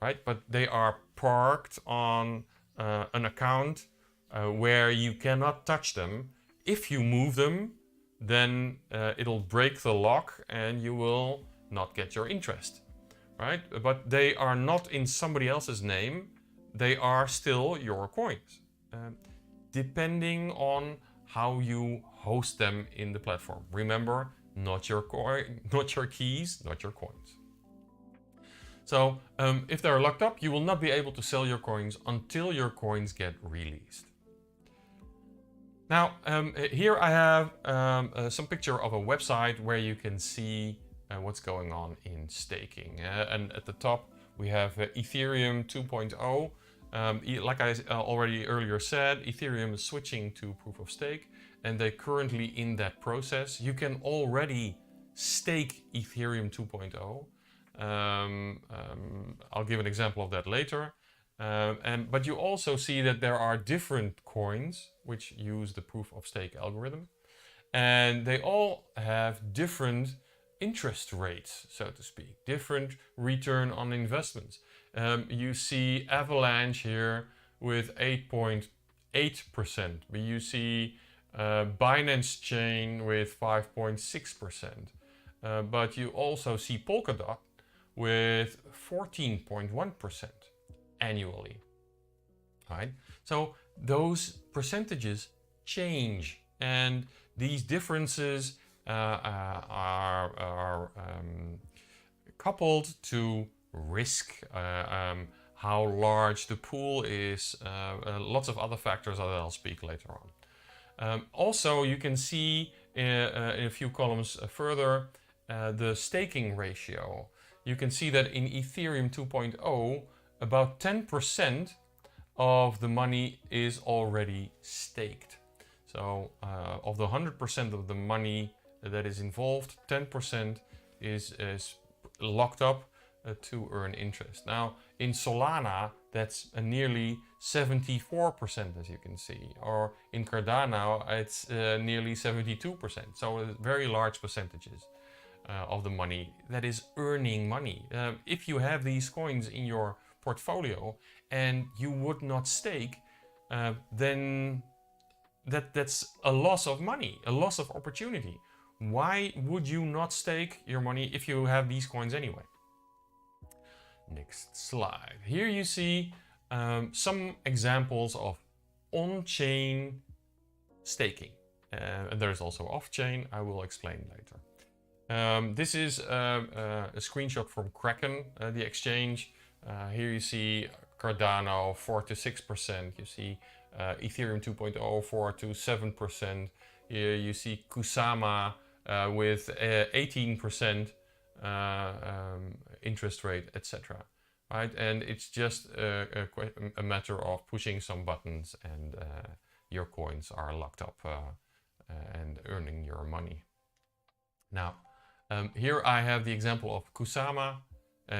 right? But they are parked on an account where you cannot touch them. If you move them, then it'll break the lock and you will not get your interest, right? But they are not in somebody else's name. They are still your coins, depending on how you host them in the platform. Remember, not your keys, not your coins. So if they're locked up, you will not be able to sell your coins until your coins get released. Now, here I have some picture of a website where you can see what's going on in staking. And at the top, we have Ethereum 2.0. Like I already earlier said, Ethereum is switching to proof of stake, and they're currently in that process. You can already stake Ethereum 2.0. I'll give an example of that later. But you also see that there are different coins which use the proof of stake algorithm, and they all have different interest rates, so to speak, different return on investments. You see Avalanche here with 8.8%, but you see Binance Chain with 5.6%, but you also see Polkadot with 14.1% annually, right? So those percentages change, and these differences are coupled to risk, how large the pool is, lots of other factors that I'll speak later on. Also, you can see in a few columns further the staking ratio. You can see that in Ethereum 2.0, about 10% of the money is already staked. So of the 100% of the money that is involved, 10% is locked up to earn interest. Now in Solana, that's nearly 74%, as you can see, or in Cardano, it's nearly 72%. So very large percentages of the money that is earning money. If you have these coins in your portfolio and you would not stake, then that's a loss of money, a loss of opportunity. Why would you not stake your money if you have these coins anyway? Next slide. Here you see some examples of on-chain staking. And there's also off-chain. I will explain later. This is a screenshot from Kraken, the exchange. Here you see Cardano 4 to 6%. You see Ethereum 2.0 4 to 7%. Here you see Kusama with 18% interest rate, etc. Right, and it's just a matter of pushing some buttons, and your coins are locked up and earning your money. Now, here I have the example of Kusama.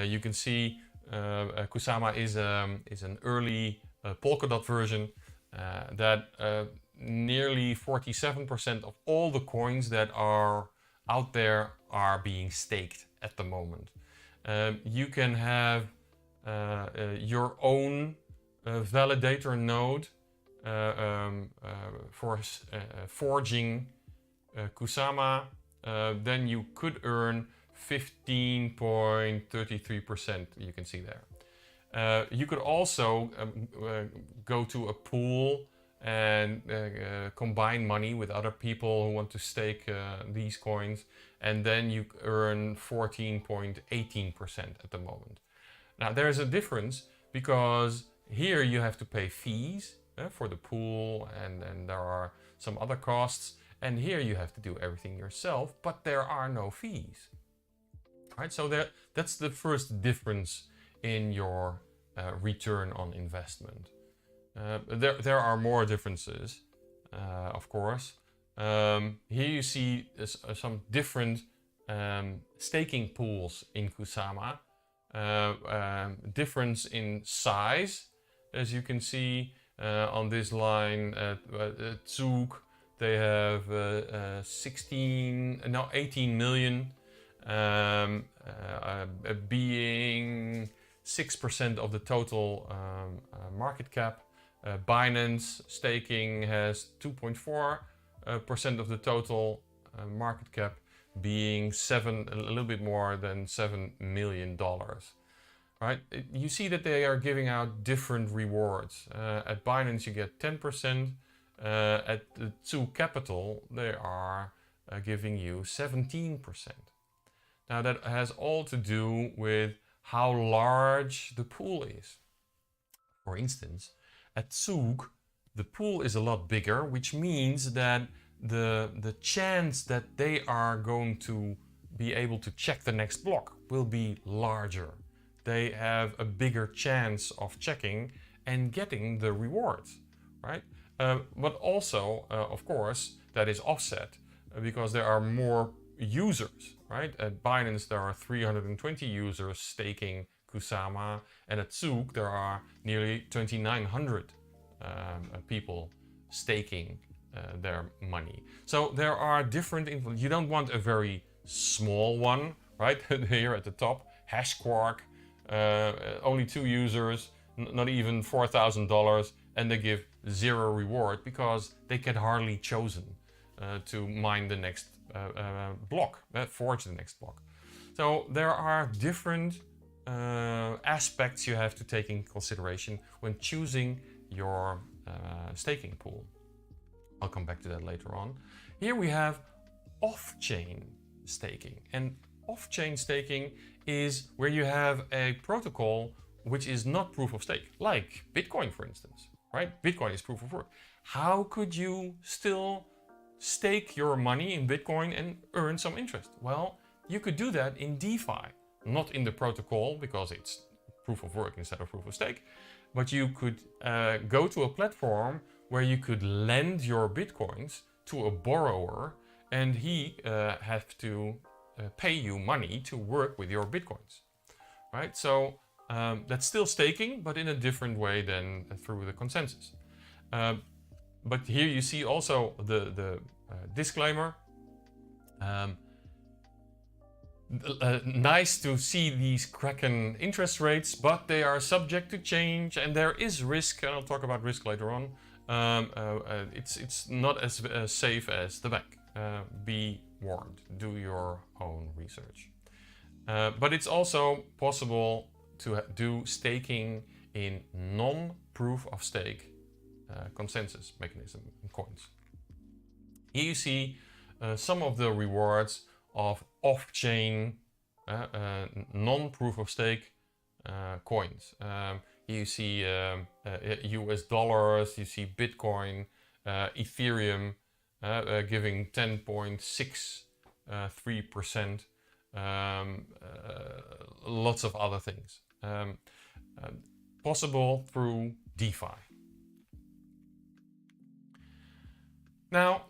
You can see Kusama is an early Polkadot version that nearly 47% of all the coins that are out there are being staked at the moment. You can have your own validator node for forging Kusama. Then you could earn 15.33%, you can see there. You could also go to a pool and combine money with other people who want to stake these coins, and then you earn 14.18% at the moment. Now there's a difference, because here you have to pay fees for the pool, and there are some other costs, and here you have to do everything yourself, but there are no fees. Right, so that's the first difference in your return on investment. There are more differences, of course. Here you see some different staking pools in Kusama. Difference in size, as you can see on this line at Zug. They have 18 million, being 6% of the total market cap. Binance staking has 2.4% of the total market cap, being a little bit more than $7 million. Right? You see that they are giving out different rewards. At Binance you get 10%. At the Zug Capital they are giving you 17%. Now that has all to do with how large the pool is. For instance, at Zug, the pool is a lot bigger, which means that the chance that they are going to be able to check the next block will be larger. They have a bigger chance of checking and getting the rewards, right? But also, of course, that is offset because there are more users, right? At Binance, there are 320 users staking Kusama, and at Zug, there are nearly 2,900 people staking their money. So there are different, you don't want a very small one, right? Here at the top, Hashquark, only 2 users, not even $4,000, and they give 0 reward because they get hardly chosen to mine the next block, forge the next block. So there are different aspects you have to take in consideration when choosing your staking pool. I'll come back to that later on. Here we have off-chain staking, and off-chain staking is where you have a protocol which is not proof of stake, like Bitcoin, for instance, right? Bitcoin is proof of work. How could you still stake your money in Bitcoin and earn some interest? Well, you could do that in DeFi, not in the protocol because it's proof of work instead of proof of stake, but you could go to a platform where you could lend your Bitcoins to a borrower, and he has to pay you money to work with your Bitcoins, right? So that's still staking, but in a different way than through the consensus. But here you see also the disclaimer. Nice to see these Kraken interest rates, but they are subject to change and there is risk, and I'll talk about risk later on. It's not as safe as the bank. Be warned, do your own research. But it's also possible to do staking in non-proof of stake consensus mechanism coins. Here you see some of the rewards of off-chain non-proof of stake coins. You see US dollars, you see Bitcoin, Ethereum giving 10.63%, lots of other things. Possible through DeFi. Now,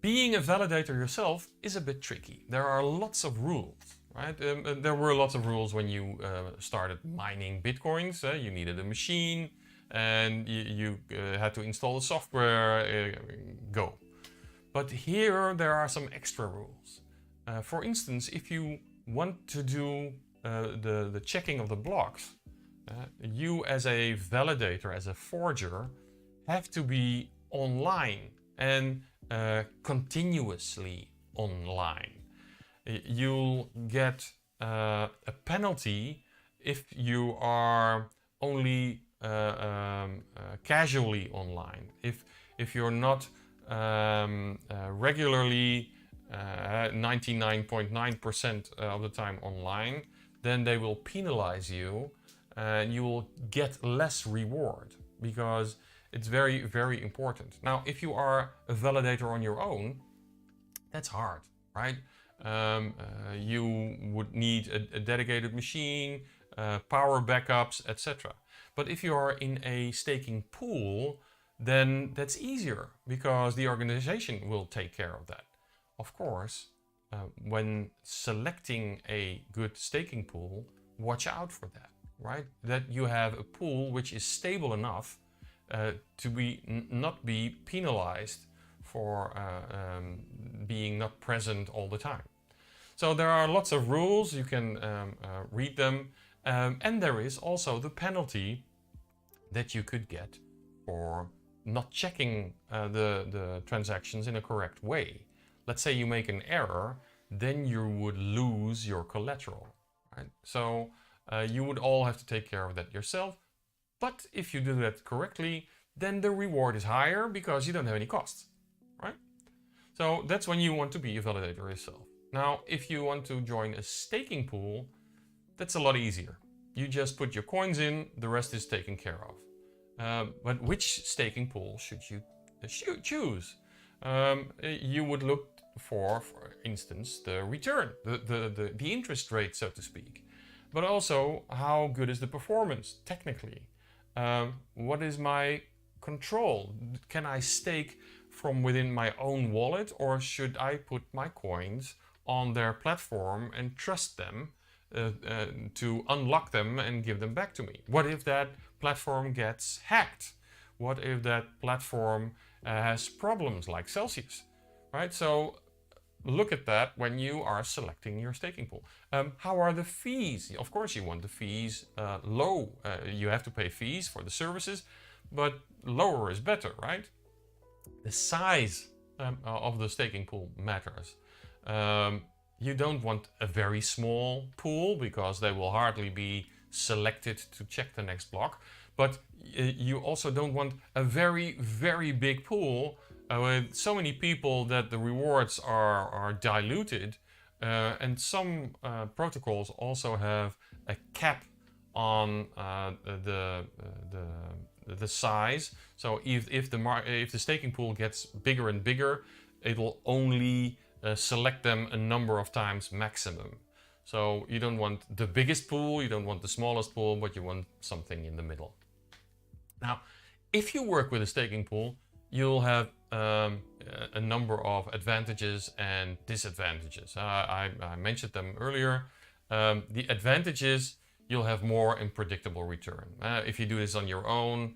being a validator yourself is a bit tricky. There are lots of rules, right? There were lots of rules when you started mining Bitcoins. You needed a machine and you had to install the software, go. But here there are some extra rules. For instance, if you want to do the checking of the blocks, you as a validator, as a forger, have to be online and continuously online. You'll get a penalty if you are only casually online. If you're not regularly 99.9% of the time online, then they will penalize you and you will get less reward, because it's very, very important. Now, if you are a validator on your own, that's hard, right? You would need a dedicated machine, power backups, etc. But if you are in a staking pool, then that's easier because the organization will take care of that. Of course, when selecting a good staking pool, watch out for that, right? That you have a pool which is stable enough to not be penalized for being not present all the time. So there are lots of rules, you can read them, and there is also the penalty that you could get for not checking the transactions in a correct way. Let's say you make an error, then you would lose your collateral, right? So you would all have to take care of that yourself. But if you do that correctly, then the reward is higher because you don't have any costs, right? So that's when you want to be a validator yourself. Now, if you want to join a staking pool, that's a lot easier. You just put your coins in, the rest is taken care of. But which staking pool should you choose? You would look for instance, the return, the interest rate, so to speak. But also, how good is the performance technically? What is my control? Can I stake from within my own wallet, or should I put my coins on their platform and trust them to unlock them and give them back to me? What if that platform gets hacked? What if that platform has problems like Celsius, right? So look at that when you are selecting your staking pool. How are the fees? Of course, you want the fees low. You have to pay fees for the services, but lower is better, right? The size of the staking pool matters. You don't want a very small pool because they will hardly be selected to check the next block. But you also don't want a very, very big pool with so many people that the rewards are diluted. And some protocols also have a cap on the size. So if the staking pool gets bigger and bigger, it will only select them a number of times maximum. So you don't want the biggest pool, you don't want the smallest pool, but you want something in the middle. Now, if you work with a staking pool, you'll have a number of advantages and disadvantages. I mentioned them earlier. The advantages, you'll have more and predictable return. If you do this on your own,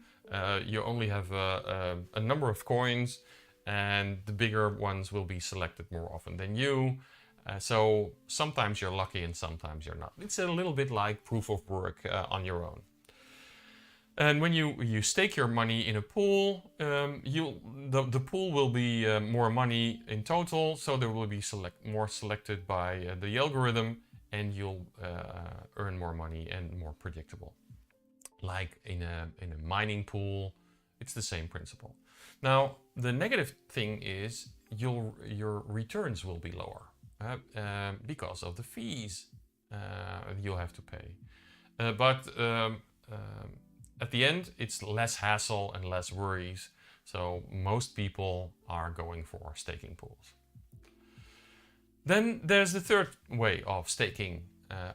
you only have a number of coins, and the bigger ones will be selected more often than you. So sometimes you're lucky and sometimes you're not. It's a little bit like proof of work on your own. And when you stake your money in a pool, the pool will be more money in total, so there will be more selected by the algorithm, and you'll earn more money and more predictable. Like in a mining pool, it's the same principle. Now, the negative thing is your returns will be lower because of the fees you'll have to pay. But at the end, it's less hassle and less worries. So most people are going for staking pools. Then there's the third way of staking.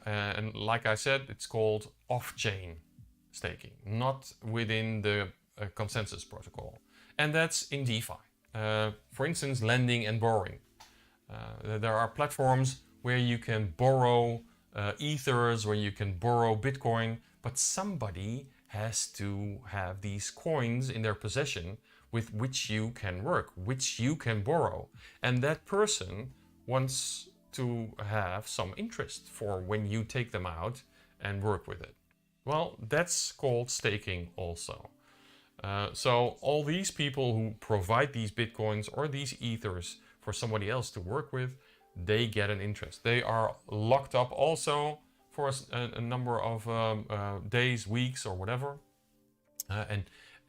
And like I said, it's called off-chain staking, not within the consensus protocol. And that's in DeFi. For instance, lending and borrowing. There are platforms where you can borrow ethers, where you can borrow Bitcoin, but somebody has to have these coins in their possession with which you can work, which you can borrow. And that person wants to have some interest for when you take them out and work with it. Well, that's called staking also. So all these people who provide these Bitcoins or these ethers for somebody else to work with, they get an interest. They are locked up also for a number of days, weeks, or whatever.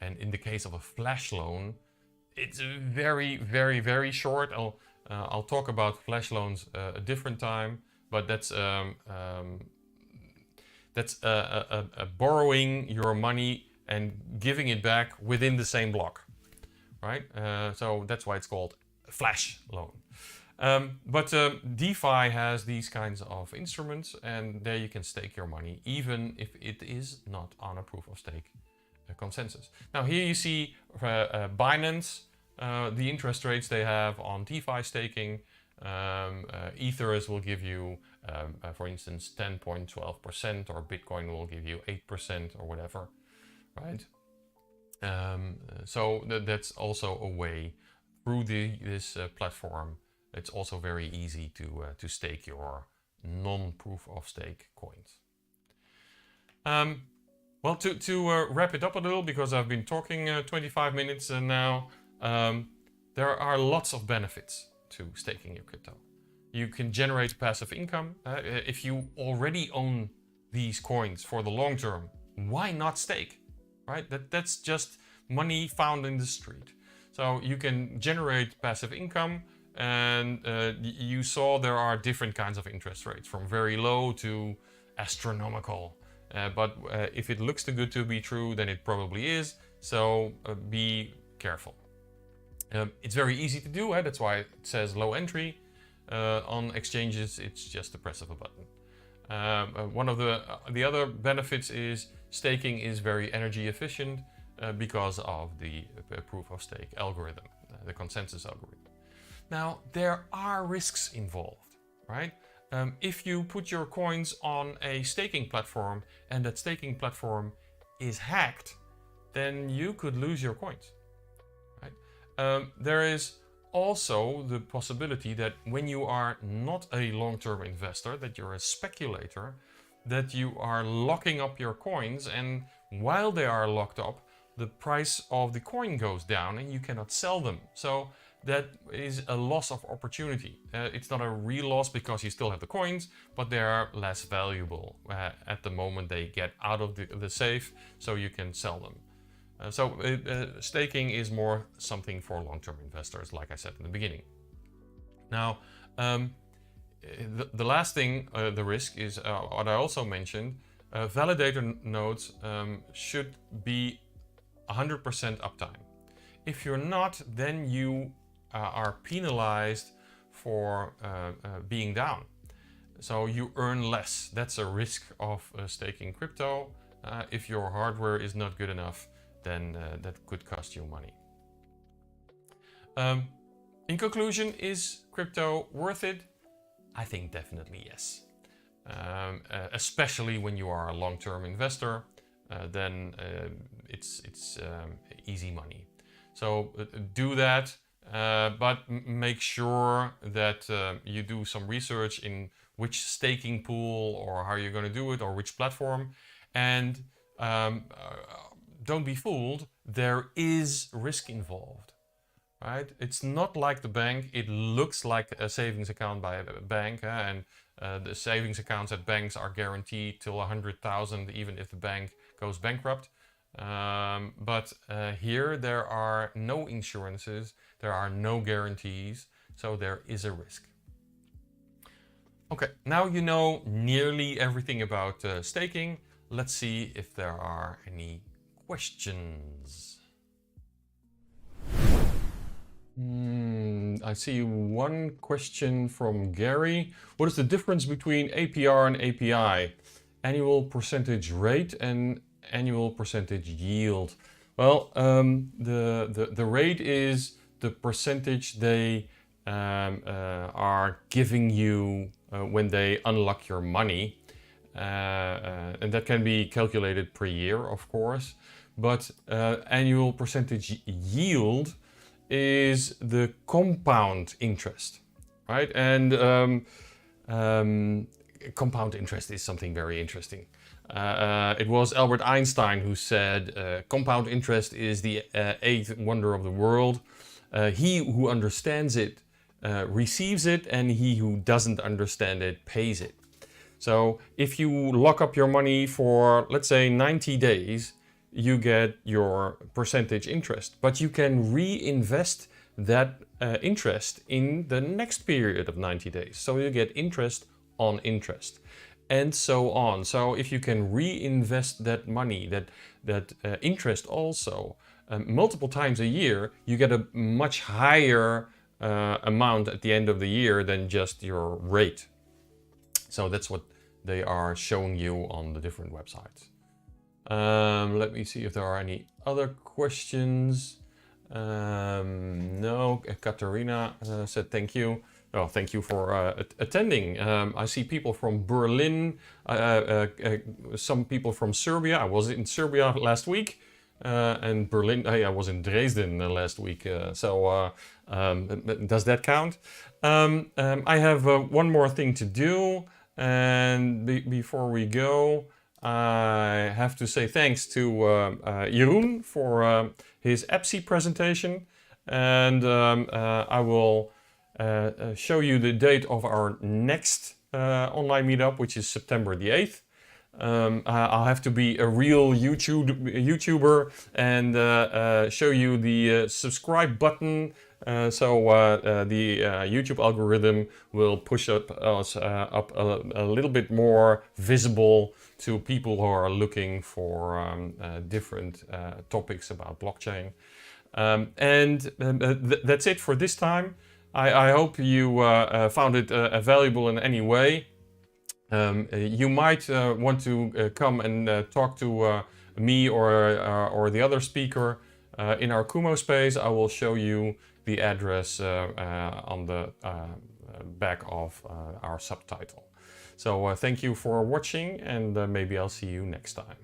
And in the case of a flash loan, it's very, very, very short. I'll talk about flash loans a different time, but that's borrowing your money and giving it back within the same block, right? So that's why it's called a flash loan. But DeFi has these kinds of instruments, and there you can stake your money, even if it is not on a proof of stake consensus. Now here you see Binance, the interest rates they have on DeFi staking. Ethers will give you, for instance, 10.12%, or Bitcoin will give you 8% or whatever, right? So that's also a way through this platform. It's also very easy to stake your non-proof of stake coins. Well, to wrap it up a little, because I've been talking 25 minutes now, there are lots of benefits to staking your crypto. You can generate passive income. If you already own these coins for the long term, why not stake, right? That's just money found in the street. So you can generate passive income, and you saw there are different kinds of interest rates, from very low to astronomical. But if it looks too good to be true, then it probably is. So be careful. It's very easy to do. That's why it says low entry. On exchanges, it's just the press of a button. One of the other benefits is staking is very energy efficient because of the proof of stake algorithm, the consensus algorithm. Now, there are risks involved, right? If you put your coins on a staking platform and that staking platform is hacked, then you could lose your coins, right? There is also the possibility that when you are not a long-term investor, that you're a speculator, that you are locking up your coins, and while they are locked up, the price of the coin goes down and you cannot sell them. So that is a loss of opportunity. It's not a real loss because you still have the coins, but they are less valuable at the moment they get out of the safe, so you can sell them. So staking is more something for long-term investors, like I said in the beginning. Now, the last thing, the risk, is what I also mentioned. Validator nodes should be 100% uptime. If you're not, then you are penalized for being down. So you earn less. That's a risk of staking crypto. If your hardware is not good enough, then that could cost you money. In conclusion, is crypto worth it? I think definitely yes. Especially when you are a long-term investor, then it's easy money. So do that, but make sure that you do some research in which staking pool or how you're going to do it or which platform. And don't be fooled, there is risk involved, right? It's not like the bank. It looks like a savings account by a bank, and the savings accounts at banks are guaranteed till 100,000, even if the bank goes bankrupt. But here there are no insurances, there are no guarantees, so there is a risk. Okay, now you know nearly everything about staking. Let's see if there are any questions. I see one question from Gary. What is the difference between APR and API? Annual percentage rate and annual percentage yield. Well, the rate is the percentage they are giving you when they unlock your money. And that can be calculated per year, of course. But annual percentage yield is the compound interest, right? And compound interest is something very interesting. It was Albert Einstein who said compound interest is the eighth wonder of the world. He who understands it receives it, and he who doesn't understand it pays it. So if you lock up your money for, let's say, 90 days, you get your percentage interest, but you can reinvest that interest in the next period of 90 days. So you get interest on interest and so on. So if you can reinvest that money, that interest also multiple times a year, you get a much higher amount at the end of the year than just your rate. So that's what they are showing you on the different websites. Let me see if there are any other questions. No, Katarina said thank you. Oh, thank you for attending. I see people from Berlin, some people from Serbia. I was in Serbia last week, and Berlin. I was in Dresden last week. Does that count? I have one more thing to do, and before we go, I have to say thanks to Jeroen for his EPSI presentation, and I will show you the date of our next online meetup, which is September the 8th. I'll have to be a real YouTuber and show you the subscribe button, so the YouTube algorithm will push us up a little bit more visible to people who are looking for different topics about blockchain. That's it for this time. I hope you found it valuable in any way. You might want to come and talk to me or the other speaker in our Kumo space. I will show you the address on the back of our subtitle. So thank you for watching, and maybe I'll see you next time.